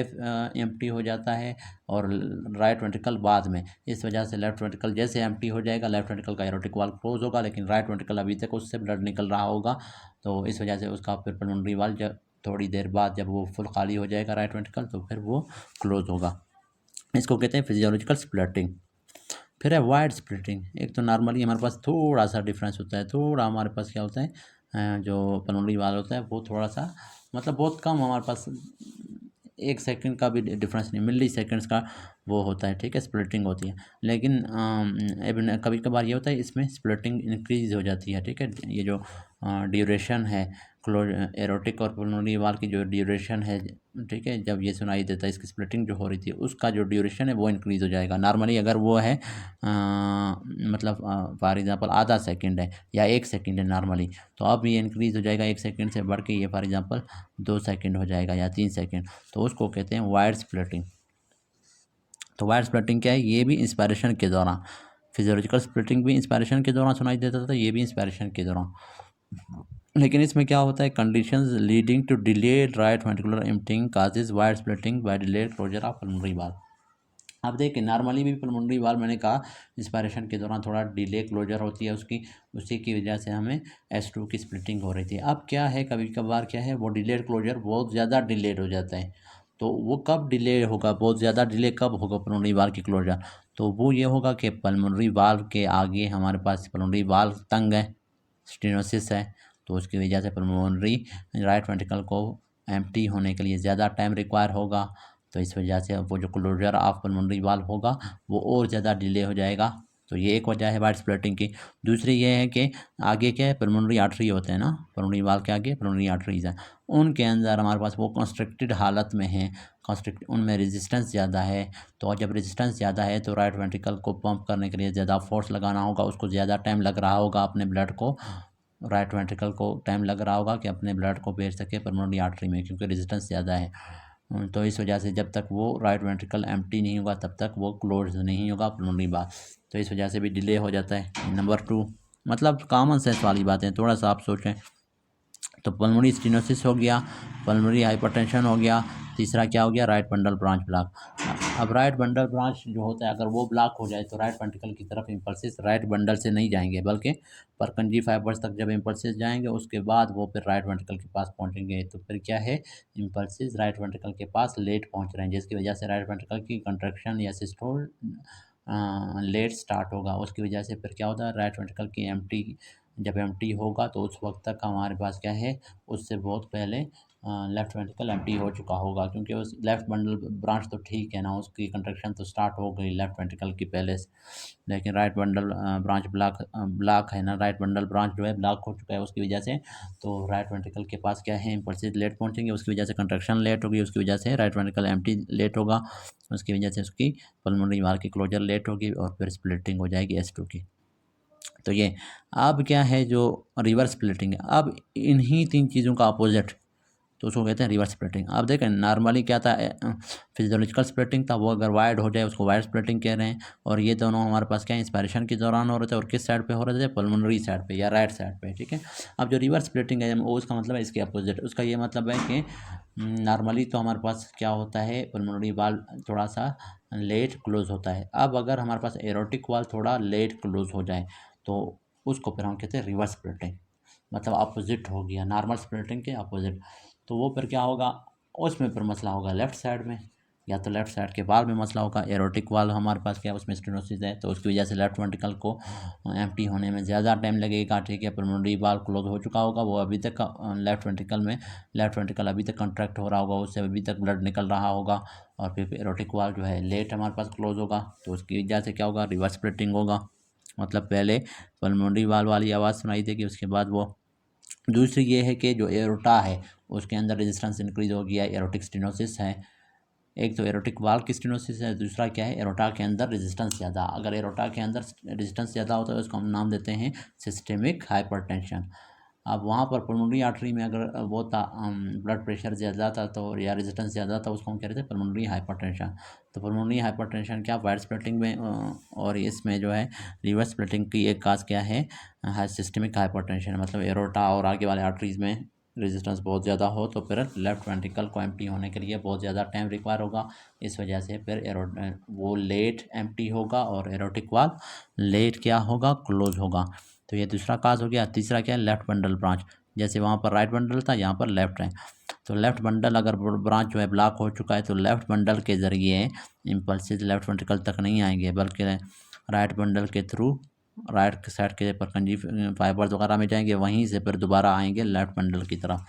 एम्प्टी हो जाता है और राइट वेंट्रिकल बाद में। इस वजह से लेफ्ट वेंट्रिकल जैसे एम्प्टी हो जाएगा, लेफ्ट वेंट्रिकल का एरोटिक वाल्व क्लोज होगा, लेकिन राइट वेंट्रिकल अभी तक उससे ब्लड निकल रहा होगा, तो इस वजह से उसका फिर पल्मोनरी वाल्व जब थोड़ी देर बाद जब वो फुल खाली हो जाएगा राइट वेंट्रिकल, तो फिर वो क्लोज होगा। इसको कहते हैं फिजियोलॉजिकल स्प्लिटिंग। फिर है वाइड स्प्लिटिंग। एक तो नॉर्मली हमारे पास थोड़ा सा डिफरेंस होता है, थोड़ा हमारे पास क्या होता है, जो पल्मोनरी वाल होता है वो थोड़ा सा मतलब बहुत कम हमारे पास, 1 सेकंड का भी डिफरेंस नहीं, मिली सेकंड्स का वो होता है, ठीक है, स्प्लिटिंग होती है। लेकिन कभी कभार ये होता है इसमें स्प्लिटिंग इंक्रीज हो जाती है, ठीक है। ये जो ड्यूरेशन है क्लोज एरोटिक और पल्मोनरी वाल की जो ड्यूरेशन है, ठीक है, जब ये सुनाई देता है इसकी स्प्लिटिंग जो हो रही थी उसका जो ड्यूरेशन है वो इंक्रीज़ हो जाएगा। नॉर्मली अगर वो है मतलब फॉर एग्जांपल आधा सेकंड है या 1 सेकंड है नॉर्मली, तो अब ये इंक्रीज़ हो जाएगा 1 सेकंड से बढ़ के ये फॉर एग्जांपल 2 सेकंड हो जाएगा या 3 सेकंड, तो उसको कहते हैं वाइड स्प्लिटिंग। तो वाइड स्प्लिटिंग क्या है, ये भी इंस्पायरेशन के दौरान, फिजियोलॉजिकल स्प्लिटिंग भी इंस्पायरेशन के दौरान सुनाई देता था, ये भी इंस्पायरेशन के दौरान। लेकिन इसमें क्या होता है, conditions leading to delayed right ventricular emptying causes wide splitting by delayed closure of pulmonary valve. अब देखिए नॉर्मली भी पल्मोनरी वाल्व मैंने कहा इंस्पायरेशन के दौरान थोड़ा डिले क्लोजर होती है उसकी, उसी की वजह से हमें S2 की स्प्लिटिंग हो रही थी। अब क्या है, कभी कभार क्या है, वो डिलेड क्लोजर बहुत ज़्यादा डिलेड हो जाता है। तो वो कब डिले होगा, बहुत ज़्यादा डिले कब होगा पल्मोनरी वाल्व की क्लोजर, तो वो ये होगा कि पल्मोनरी वाल्व के आगे हमारे पास पल्मोनरी वाल्व तंग है, स्टेनोसिस है, तो उसकी वजह से पल्मोनरी राइट वेंट्रिकल को एम्प्टी होने के लिए ज़्यादा टाइम रिक्वायर होगा। तो इस वजह से वो जो क्लोजर ऑफ पल्मोनरी वाल्व होगा वो और ज़्यादा डिले हो जाएगा। तो ये एक वजह है वाइड स्प्लिटिंग की। दूसरी ये है कि आगे क्या है, पल्मोनरी आर्टरी होते हैं ना, पल्मोनरी वाल्व के आगे पल्मोनरी आर्टरीज हैं, उनके अंदर हमारे पास वो कंस्ट्रिक्टेड हालत में है, कंस्ट्रिक्ट उनमें रेजिस्टेंस ज़्यादा है। तो जब रेजिस्टेंस ज़्यादा है तो राइट वेंट्रिकल को पंप करने के लिए ज़्यादा फोर्स लगाना होगा, उसको ज़्यादा टाइम लग रहा होगा, अपने ब्लड को, राइट वेंट्रिकल को टाइम लग रहा होगा कि अपने ब्लड को भेज सके पल्मोनरी आर्टरी में, क्योंकि रेजिस्टेंस ज़्यादा है। तो इस वजह से जब तक वो राइट वेंट्रिकल एम्प्टी नहीं होगा तब तक वो क्लोज नहीं होगा पल्मोनरी वाल्व, तो इस वजह से भी डिले हो जाता है। नंबर 2, मतलब कॉमन सेंस वाली बातें, थोड़ा सा आप सोचें। तो पल्मोनरी स्टेनोसिस हो गया, पल्मोनरी हाइपरटेंशन हो गया, तीसरा क्या हो गया, राइट बंडल ब्रांच ब्लॉक। अब राइट बंडल ब्रांच जो होता है अगर वो ब्लॉक हो जाए तो राइट वेंट्रिकल की तरफ इम्पल्सेस राइट बंडल से नहीं जाएंगे, बल्कि परकंजी फाइबर्स तक जब इम्पल्सेस जाएंगे उसके बाद वो फिर राइट वेंट्रिकल के पास पहुंचेंगे। तो फिर क्या है, इम्पल्सेस राइट वेंट्रिकल के पास लेट पहुंच रहे हैं, जिसकी वजह से राइट वेंट्रिकल की कंट्रैक्शन या सिस्टोल लेट स्टार्ट होगा। उसकी वजह से फिर क्या होता है, राइट वेंट्रिकल की एम्प्टी, जब एम्प्टी होगा तो उस वक्त तक हमारे पास क्या है, उससे बहुत पहले लेफ्ट वेंट्रिकल एम्प्टी हो चुका होगा, क्योंकि उस लेफ्ट बंडल ब्रांच तो ठीक है ना, उसकी कंट्रैक्शन तो स्टार्ट हो गई लेफ्ट वेंट्रिकल की पहले से। लेकिन राइट बंडल ब्रांच ब्लॉक है ना, राइट बंडल ब्रांच जो है ब्लॉक हो चुका है, उसकी वजह से तो राइट वेंट्रिकल के पास क्या है, इम्पल्सेस लेट पहुंचेंगे, उसकी वजह से कंट्रैक्शन लेट होगी, उसकी वजह से राइट वेंट्रिकल एम्प्टी लेट होगा, उसकी वजह से उसकी पल्मोनरी वाल्व की क्लोजर लेट होगी और फिर स्प्लिटिंग हो जाएगी S2 की। तो ये अब क्या है, जो रिवर्स स्प्लिटिंग है, अब इन्हीं 3 चीज़ों का अपोजिट, तो उसको कहते हैं रिवर्स स्प्लिटिंग। अब देखें नॉर्मली क्या था, फिजियोलॉजिकल स्प्लिटिंग था, वो अगर वाइड हो जाए उसको वाइड स्प्लिटिंग कह रहे हैं, और ये दोनों हमारे पास क्या है, इंस्पायरेशन के दौरान हो रहे थे, और किस साइड पे हो रहे थे, पल्मोनरी साइड पे या राइट साइड पे, ठीक है। अब जो रिवर्स स्प्लिटिंग है वो उसका मतलब है इसके अपोजिट, उसका ये मतलब है कि नॉर्मली तो हमारे पास क्या होता है, पल्मोनरी वाल्व थोड़ा सा लेट क्लोज होता है। अब अगर हमारे पास एरोटिक वाल्व थोड़ा लेट क्लोज हो जाए तो उसको फिर हम कहते हैं रिवर्स स्प्लिटिंग, मतलब अपोजिट हो गया, नॉर्मल स्प्लिटिंग के अपोजिट। तो वो फिर क्या होगा, उसमें फिर मसला होगा लेफ़्ट साइड में, या तो लेफ़्ट साइड के वाल्व में मसला होगा। एरोटिक वाल्व हमारे पास क्या है, उसमें स्टेनोसिस है, तो उसकी वजह से लेफ्ट वेंट्रिकल को एम्प्टी होने में ज़्यादा टाइम लगेगा, ठीक है। पल्मोनरी वाल्व क्लोज हो चुका होगा, वो अभी तक लेफ्ट वेंट्रिकल में, लेफ्ट वेंट्रिकल अभी तक कंट्रैक्ट हो रहा होगा, उससे अभी तक ब्लड निकल रहा होगा, और फिर एरोटिक वाल्व जो है लेट हमारे पास क्लोज होगा, तो उसकी वजह से क्या होगा, रिवर्स स्प्लिटिंग होगा। मतलब पहले पल्मोनरी वाल्व वाली आवाज़ सुनाई देगी, उसके बाद वो। दूसरी ये है कि जो एरोटा है उसके अंदर रेजिस्टेंस इंक्रीज हो गया, एरोटिक स्टेनोसिस है। एक तो एरोटिक वाल्व की स्टेनोसिस है, दूसरा क्या है, एरोटा के अंदर रेजिस्टेंस ज़्यादा। अगर एरोटा के अंदर रेजिस्टेंस ज़्यादा होता है उसको हम नाम देते हैं सिस्टेमिक हाइपरटेंशन। अब वहाँ पर पल्मोनरी आर्टरी में अगर वो था ब्लड प्रेशर ज़्यादा था तो, या रेजिस्टेंस ज़्यादा था, उसको हम कह रहे थे पल्मोनरी हाइपरटेंशन। तो पल्मोनरी हाइपरटेंशन क्या वाइड स्प्लिटिंग में और इसमें जो है रिवर्स स्प्लिटिंग की एक काज क्या है, सिस्टेमिक हाइपरटेंशन, मतलब एरोटा और आगे वाले आर्टरीज में रेजिस्टेंस बहुत ज़्यादा हो तो फिर लेफ्ट वेंट्रिकल को एम्प्टी होने के लिए बहुत ज़्यादा टाइम रिक्वायर होगा। इस वजह से फिर वो लेट एम्प्टी होगा और एरोटिक वाल्व लेट क्या होगा, क्लोज होगा। तो ये दूसरा काज हो गया। तीसरा क्या है, लेफ्ट बंडल ब्रांच, जैसे वहाँ पर राइट बंडल था, यहाँ पर लेफ्ट है। तो लेफ्ट बंडल अगर ब्रांच जो है ब्लॉक हो चुका है तो लेफ्ट बंडल के ज़रिए इम्पल्सिस लेफ्ट वेंट्रिकल तक नहीं आएंगे, बल्कि राइट बंडल के थ्रू राइट साइड के परकंजी फाइबर्स वगैरह में जाएंगे, वहीं से फिर दोबारा आएंगे लेफ्ट बंडल की तरफ।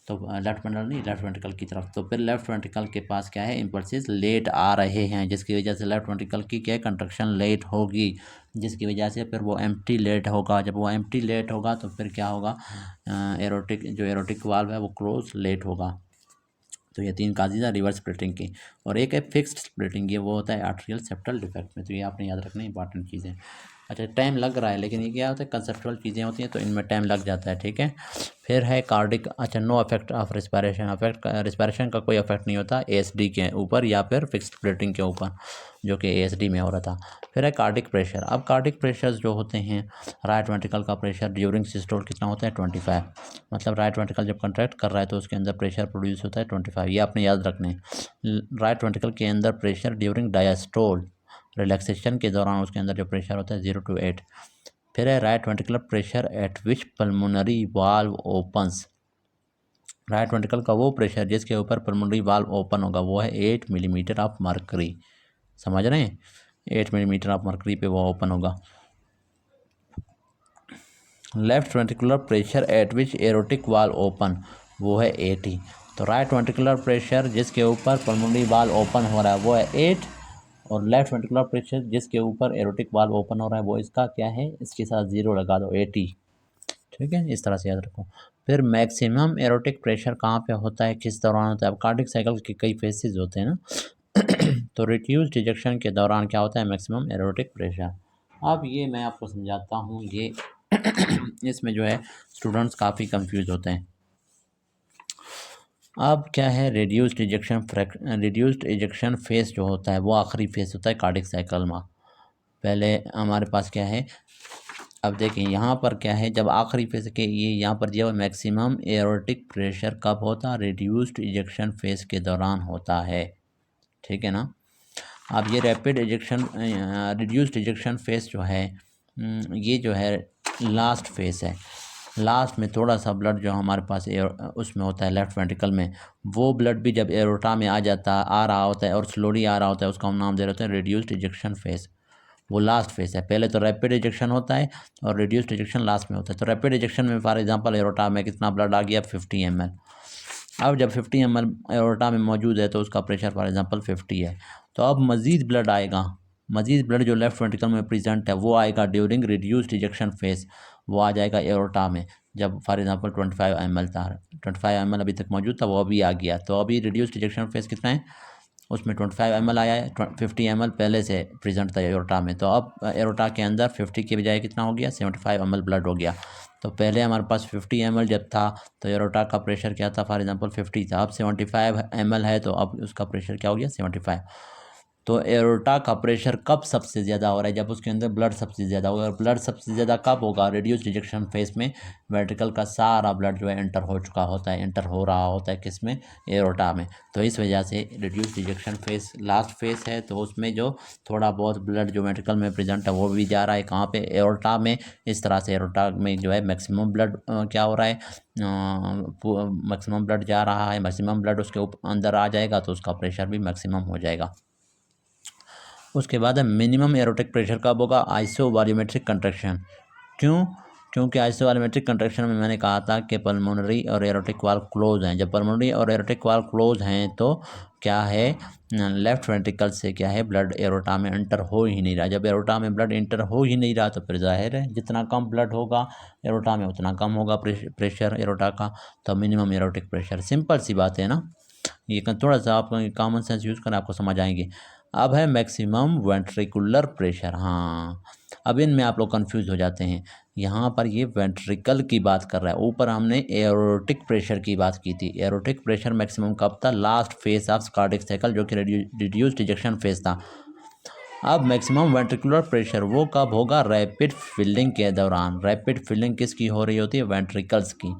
तो लेफ्ट बंडल नहीं, लेफ्ट वेंट्रिकल की तरफ। तो फिर लेफ्ट वेंट्रिकल के पास क्या है, इम्पल्सिस लेट आ रहे हैं, जिसकी वजह से लेफ्ट वेंट्रिकल की क्या कंट्रक्शन लेट होगी, जिसकी वजह से फिर वो एम्प्टी लेट होगा। जब वो एम्प्टी लेट होगा तो फिर क्या होगा, एरोटिक वाल्व है वो क्लोज लेट होगा। तो ये 3 काजेज़ है रिवर्स स्प्लिटिंग की। और एक है फिक्स्ड स्प्लिटिंग, ये वो होता है आर्टरियल सेप्टल डिफेक्ट में। तो ये आपने याद रखना, इंपॉर्टेंट चीज़ें। अच्छा टाइम लग रहा है, लेकिन ये क्या होता है कंसेप्चुअल चीज़ें होती हैं तो इनमें टाइम लग जाता है, ठीक है। फिर है कार्डिक, अच्छा no effect of respiration, respiration का कोई इफेक्ट नहीं होता एएसडी के ऊपर या फिर फिक्स्ड ब्रीथिंग के ऊपर, जो कि एएसडी में हो रहा था। फिर है कार्डिक प्रेशर। अब कार्डिक प्रेशर जो होते हैं, राइट वेंट्रिकल का प्रेशर ड्यूरिंग सिस्टोल कितना होता है 25, मतलब राइट वेंट्रिकल जब कंट्रैक्ट कर रहा है तो उसके अंदर प्रेशर प्रोड्यूस होता है 25, ये आपने याद रखना है। राइट वेंट्रिकल के अंदर प्रेशर ड्यूरिंग डायस्टोल, रिलैक्सेशन के दौरान उसके अंदर जो प्रेशर होता है 0 to 8। फिर है right ventricular pressure at which pulmonary valve opens, right ventricle का वो प्रेशर जिसके ऊपर पल्मोनरी वाल्व ओपन होगा वो है 8 मिलीमीटर ऑफ मर्करी, समझ रहे हैं, 8 मिलीमीटर ऑफ मर्करी पे वो ओपन होगा। Left ventricular pressure at which aortic valve open, वो है 80। तो राइट वेंट्रिकुलर प्रेशर जिसके ऊपर पल्मोनरी वाल्व ओपन हो रहा है वो है 8, और लेफ्ट वेंट्रिकुलर प्रेशर जिसके ऊपर एरोटिक वाल्व ओपन हो रहा है वो इसका क्या है, इसके साथ 0 लगा दो 80, ठीक है, इस तरह से याद रखो। फिर मैक्सिमम एरोटिक प्रेशर कहाँ पे होता है, किस दौरान होता है। अब कार्डिक साइकिल के कई फेसेस होते हैं ना तो रिड्यूस्ड इजेक्शन के दौरान क्या होता है मैक्सिमम एरोटिक प्रेशर। अब ये मैं आपको समझाता हूँ, ये इसमें जो है स्टूडेंट्स काफ़ी कंफ्यूज होते हैं। अब क्या है रिड्यूस्ड इजेक्शन फेस जो होता है वो आखिरी फेस होता है कार्डिक साइकिल में। पहले हमारे पास क्या है, अब देखें यहाँ पर क्या है, जब आखिरी फेस के ये यहाँ पर जो मैक्सिमम एरोटिक प्रेशर कब होता है, रिड्यूस्ड इजेक्शन फेस के दौरान होता है, ठीक है ना। अब ये rapid ejection reduced ejection face जो है ये जो है लास्ट फेस है। लास्ट में थोड़ा सा ब्लड जो हमारे पास उसमें होता है लेफ्ट वेंट्रिकल में, वो ब्लड भी जब एरोटा में आ रहा होता है और स्लोली आ रहा होता है, उसका हम नाम दे रहे होते हैं रिड्यूस्ड इजेक्शन फेस, वो लास्ट फेस है। पहले तो रैपिड इजेक्शन होता है और रिड्यूस्ड इजेक्शन लास्ट में होता है। तो रैपिड इजेक्शन में फॉर एग्जांपल एरोटा में कितना ब्लड आ गया 50 ml। अब जब 50 ml एरोटा में मौजूद है तो उसका प्रेशर फॉर एग्जांपल 50 है, तो अब मज़ीद ब्लड आएगा, मज़ीद ब्लड जो लेफ्ट वेंट्रिकल में प्रेजेंट है वो आएगा ड्यूरिंग रिड्यूस्ड इजेक्शन फेस, वो आ जाएगा एरोटा में। जब फॉर एग्जांपल 25 ml था, 25 ml अभी तक मौजूद था, वो अभी आ गया, तो अभी रिड्यूस्ड इजेक्शन फेस कितना है, उसमें 25 ml आया है, 50 ml पहले से प्रेजेंट था एरोटा में, तो अब एरोटा के अंदर 50 के बजाय कितना हो गया 75 ml ब्लड हो गया। तो पहले हमारे पास 50 ml जब था तो एरोटा का प्रेशर क्या था, फॉर एग्जांपल 50 था, अब 75 ml है तो अब उसका प्रेशर क्या हो गया 75। तो एरोटा का प्रेशर कब सबसे ज़्यादा हो रहा है, जब उसके अंदर ब्लड सबसे ज़्यादा होगा। और ब्लड सबसे ज़्यादा कब होगा, रिड्यूस्ड इजेक्शन फेस में वेंट्रिकल का सारा ब्लड जो है एंटर हो चुका होता है, एंटर हो रहा होता है किस में, एरोटा में। तो इस वजह से reduced ejection face last face है, तो उसमें जो थोड़ा बहुत ब्लड जो वेंट्रिकल में प्रेजेंट है वो भी जा रहा है कहाँ पे, एरोटा में। इस तरह से एरोटा में जो है मैक्सिमम ब्लड क्या हो रहा है, मैक्सिमम ब्लड जा रहा है, मैक्सिमम ब्लड उसके अंदर आ जाएगा तो उसका प्रेशर भी मैक्सिमम हो जाएगा। उसके बाद है मिनिमम एरोटिक प्रेशर कब होगा, आइसोवॉल्यूमेट्रिक कंट्रैक्शन। क्यों, क्योंकि आइसोवॉल्यूमेट्रिक कंट्रैक्शन में मैंने कहा था कि पल्मोनरी और एरोटिक वाल्व क्लोज हैं। जब पल्मोनरी और एरोटिक वाल्व क्लोज हैं तो क्या है, लेफ्ट वेंट्रिकल से क्या है ब्लड एरोटा में एंटर हो ही नहीं रहा। जब एरोटा में ब्लड एंटर हो ही नहीं रहा तो फिर जाहिर है जितना कम ब्लड होगा एरोटा में उतना कम होगा प्रेशर एरोटा का, तो मिनिमम एरोटिक प्रेशर। सिंपल सी बात है ना, ये थोड़ा सा आप कॉमन सेंस यूज़ करें आपको समझ आएंगे। अब है मैक्सिमम वेंट्रिकुलर प्रेशर। हाँ, अब इनमें आप लोग कंफ्यूज हो जाते हैं। यहाँ पर ये वेंट्रिकल की बात कर रहा है, ऊपर हमने एरोटिक प्रेशर की बात की थी। एरोटिक प्रेशर मैक्सिमम कब था, last phase of cardiac cycle जो कि रिड्यूस्ड इजेक्शन फेज था। अब मैक्सिमम वेंट्रिकुलर प्रेशर वो कब होगा, रैपिड फिलिंग के दौरान। रैपिड फिलिंग किसकी हो रही होती है, वेंट्रिकल्स की।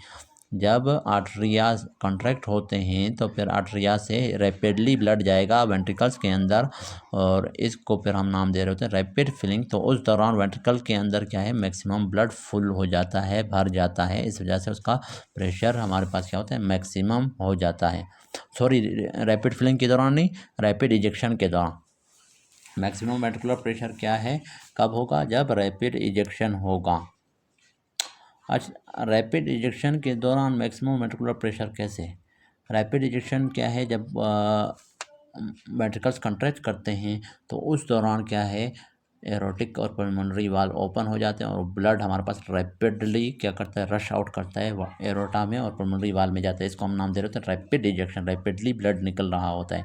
जब आर्टरिया कॉन्ट्रैक्ट होते हैं तो फिर आर्टरिया से रैपिडली ब्लड जाएगा वेंट्रिकल्स के अंदर, और इसको फिर हम नाम दे रहे होते हैं रैपिड फिलिंग। तो उस दौरान वेंट्रिकल के अंदर क्या है, मैक्सिमम ब्लड फुल हो जाता है, भर जाता है, इस वजह से उसका प्रेशर हमारे पास क्या होता है, मैक्सिमम हो जाता है। सॉरी, रैपिड फिलिंग के दौरान नहीं, रैपिड इजेक्शन के दौरान। मैक्सिमम वेंट्रिकुलर प्रेशर क्या है, कब होगा, जब रैपिड इजेक्शन होगा। अच्छा, रैपिड इजेक्शन के दौरान मैक्सिमम वेंट्रिकुलर प्रेशर कैसे है, रैपिड इजेक्शन क्या है, जब वेंट्रिकल्स कंट्रैक्ट करते हैं तो उस दौरान क्या है, एरोटिक और पल्मोनरी वाल्व ओपन हो जाते हैं और ब्लड हमारे पास रैपिडली क्या करता है, रश आउट करता है एरोटा में और पल्मोनरी वाल्व में जाता है। इसको हम नाम दे रहे होते हैं रैपिड इजेक्शन, रैपिडली ब्लड निकल रहा होता है।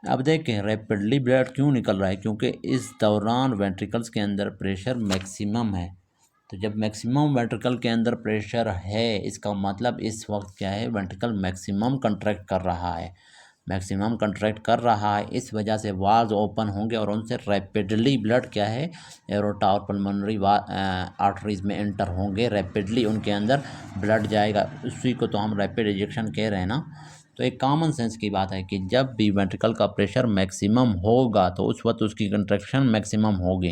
अब देखें रैपिडली ब्लड क्यों निकल रहा है, क्योंकि इस दौरान वेंट्रिकल्स के अंदर प्रेशर मैक्सिमम है। तो जब मैक्सिमम वेंट्रिकल के अंदर प्रेशर है, इसका मतलब इस वक्त क्या है, वेंट्रिकल मैक्सिमम कंट्रैक्ट कर रहा है, मैक्सिमम कंट्रैक्ट कर रहा है। इस वजह से वाल्व ओपन होंगे और उनसे रैपिडली ब्लड क्या है, एरोटा और पल्मोनरी आर्टरीज में एंटर होंगे, रैपिडली उनके अंदर ब्लड जाएगा। उसी को तो हम रैपिड इजेक्शन कह रहे हैं ना। तो एक कॉमन सेंस की बात है कि जब भी वेंट्रिकल का प्रेशर मैक्सिमम होगा तो उस वक्त उसकी कंट्रैक्शन मैक्सिमम होगी।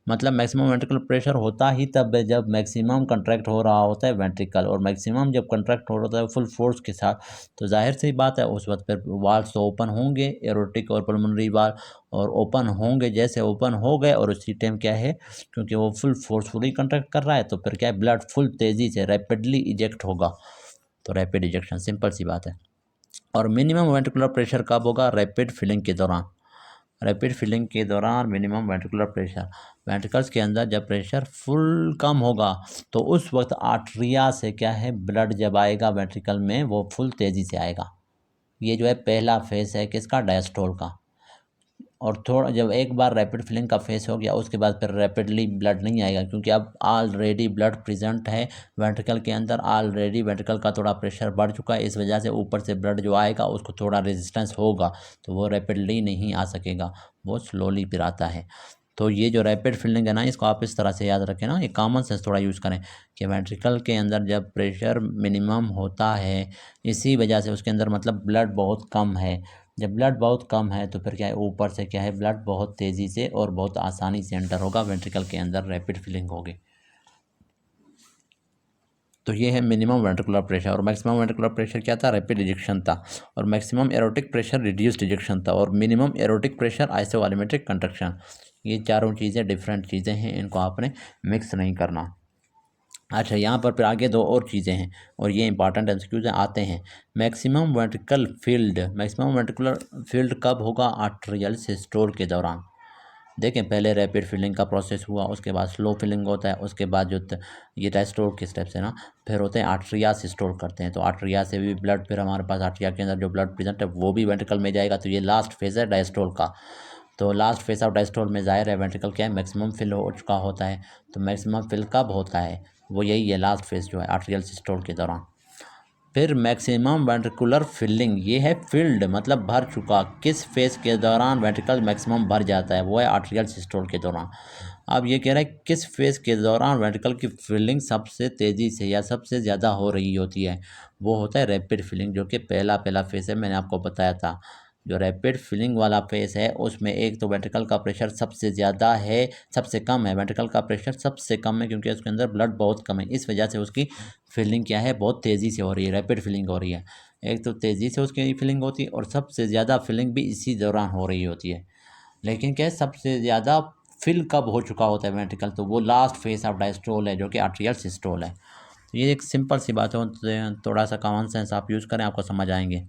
मतलब मैक्सिमम वेंट्रिकल प्रेशर होता ही तब है जब मैक्सिमम कंट्रैक्ट हो रहा होता है वेंट्रिकल, और मैक्सिमम जब कंट्रैक्ट हो रहा है फुल फोर्स के साथ, तो जाहिर सी बात है उस वक्त फिर वाल्व्स तो ओपन होंगे, एरोटिक और पल्मोनरी वाल्व, और ओपन होंगे। जैसे ओपन हो गए और उसी टाइम क्या है, क्योंकि वो फुल फोर्सफुली कंट्रैक्ट कर रहा है, तो फिर क्या है, ब्लड फुल तेज़ी से रैपिडली इजेक्ट होगा। तो रैपिड इजेक्शन, सिंपल सी बात है। और मिनिमम वेंट्रिकुलर प्रेशर कब होगा, रैपिड फिलिंग के दौरान। रैपिड फिलिंग के दौरान मिनिमम वेंट्रिकुलर प्रेशर, वेंट्रिकल्स के अंदर जब प्रेशर फुल कम होगा तो उस वक्त आर्टरिया से क्या है, ब्लड जब आएगा वेंट्रिकल में वो फुल तेज़ी से आएगा। ये जो है पहला फेस है किसका, डायस्टोल का। और थोड़ा जब एक बार रैपिड फिलिंग का फेस हो गया उसके बाद फिर रैपिडली ब्लड नहीं आएगा, क्योंकि अब ऑलरेडी ब्लड प्रेजेंट है वेंट्रिकल के अंदर, ऑलरेडी वेंट्रिकल का थोड़ा प्रेशर बढ़ चुका है। इस वजह से ऊपर से ब्लड जो आएगा उसको थोड़ा रेजिस्टेंस होगा, तो वो रैपिडली नहीं आ सकेगा, वो स्लोली फिर आता है। तो ये जो रैपिड फिलिंग है ना, इसको आप इस तरह से याद रखें ना, ये कॉमन सेंस थोड़ा यूज़ करें कि वेंट्रिकल के अंदर जब प्रेशर मिनिमम होता है, इसी वजह से उसके अंदर मतलब ब्लड बहुत कम है। जब ब्लड बहुत कम है तो फिर क्या है, ऊपर से क्या है, ब्लड बहुत तेज़ी से और बहुत आसानी से एंटर होगा वेंट्रिकल के अंदर, रैपिड फिलिंग होगी। तो ये है मिनिमम वेंट्रिकुलर प्रेशर। और मैक्सिमम वेंट्रिकुलर प्रेशर क्या था, रैपिड इजेक्शन था। और maximum aortic pressure reduced ejection था। और minimum aortic pressure isovolumetric contraction. ये चारों चीज़ें डिफरेंट चीज़ें हैं, इनको आपने मिक्स नहीं करना। अच्छा, यहाँ पर फिर आगे दो और चीज़ें हैं और ये इंपॉर्टेंट एमसीक्यूज आते हैं। Maximum ventricle field, maximum ventricular field कब होगा, आर्टरियल सिस्टोल के दौरान। देखें, पहले रैपिड फिलिंग का प्रोसेस हुआ, उसके बाद स्लो फिलिंग होता है, उसके बाद जो ये डायस्टोल के स्टेप्स है ना, फिर होते हैं आर्टरिया सिस्टोल करते हैं। तो आर्टरिया से भी ब्लड, फिर हमारे पास आर्टरिया के अंदर जो ब्लड प्रेजेंट है वो भी वेंट्रिकल में जाएगा। तो ये लास्ट फेज़ है डायस्टोल का। तो लास्ट फेज ऑफ डायस्टोल में ज़ाहिर है वेंट्रिकल क्या है, मैक्सिमम फिल हो चुका होता है। तो मैक्सिमम फिल कब होता है, वो यही है लास्ट फेज जो है आर्टरियल सिस्टोल के दौरान। फिर मैक्सिमम वेंट्रिकुलर फिलिंग, ये है फील्ड मतलब भर चुका, किस फेज के दौरान वेंट्रिकल मैक्सिमम भर जाता है, वो है आर्टरियल सिस्टोल के दौरान। अब ये कह रहा है किस फेज के दौरान वेंट्रिकल की फिलिंग सबसे तेज़ी से या सबसे ज़्यादा हो रही होती है, वो होता है रैपिड फिलिंग, जो कि पहला फेज है, मैंने आपको बताया था। जो रैपिड फिलिंग वाला फेस है उसमें एक तो वेंट्रिकल का प्रेशर सबसे ज़्यादा है, सबसे कम है, वेंट्रिकल का प्रेशर सबसे कम है क्योंकि उसके अंदर ब्लड बहुत कम है। इस वजह से उसकी फिलिंग क्या है, बहुत तेज़ी से हो रही है, रैपिड फिलिंग हो रही है। एक तो तेज़ी से उसकी फिलिंग होती है और सबसे ज़्यादा फिलिंग भी इसी दौरान हो रही होती है। लेकिन क्या है, सबसे ज़्यादा फिल कब हो चुका होता है वेंट्रिकल, तो वो लास्ट फेस ऑफ डायस्टोल है जो कि आर्टरियल सिस्टोल है। तो ये एक सिंपल सी बात है, थोड़ा सा कॉमन सेंस आप यूज़ करें, आपको समझ आएंगे।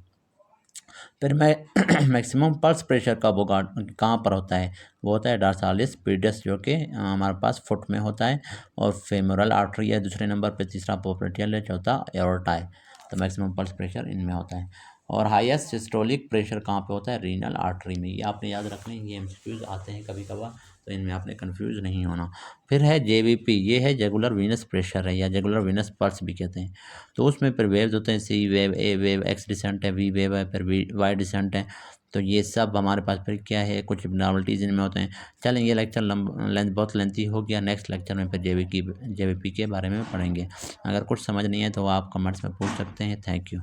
फिर मैं मैक्सिमम पल्स प्रेशर कब होगा, कहाँ पर होता है, वो होता है डार्सालिस पीडस, जो कि हमारे पास फुट में होता है। और फेमोरल आर्टरी है दूसरे नंबर पे, तीसरा पोप्लेटियल है, चौथा एओर्टा है। तो मैक्सिमम पल्स प्रेशर इनमें होता है। और हाईएस्ट सिस्टोलिक प्रेशर कहाँ पे होता है, रीनल आर्टरी में। ये आपने याद रखना है, ये एमसीक्यूज आते हैं कभी कभार, तो इनमें आपने कंफ्यूज नहीं होना। फिर है जेवीपी, ये है रेगुलर वीनस प्रेशर है या रेगुलर वीनस पल्स भी कहते हैं। तो उसमें फिर वेव्स होते हैं, सी वेव, ए वेव, एक्स डिसेंट है, वी वेव है, फिर वाई डिसेंट है। तो ये सब हमारे पास फिर क्या है, कुछ एबनॉर्मलिटीज़ इनमें होते हैं। चलें, ये लेक्चर बहुत लेंथी हो गया। नेक्स्ट लेक्चर में फिर जेवीपी के बारे में पढ़ेंगे। अगर कुछ समझ नहीं है तो आप कमेंट्स में पूछ सकते हैं। Thank you.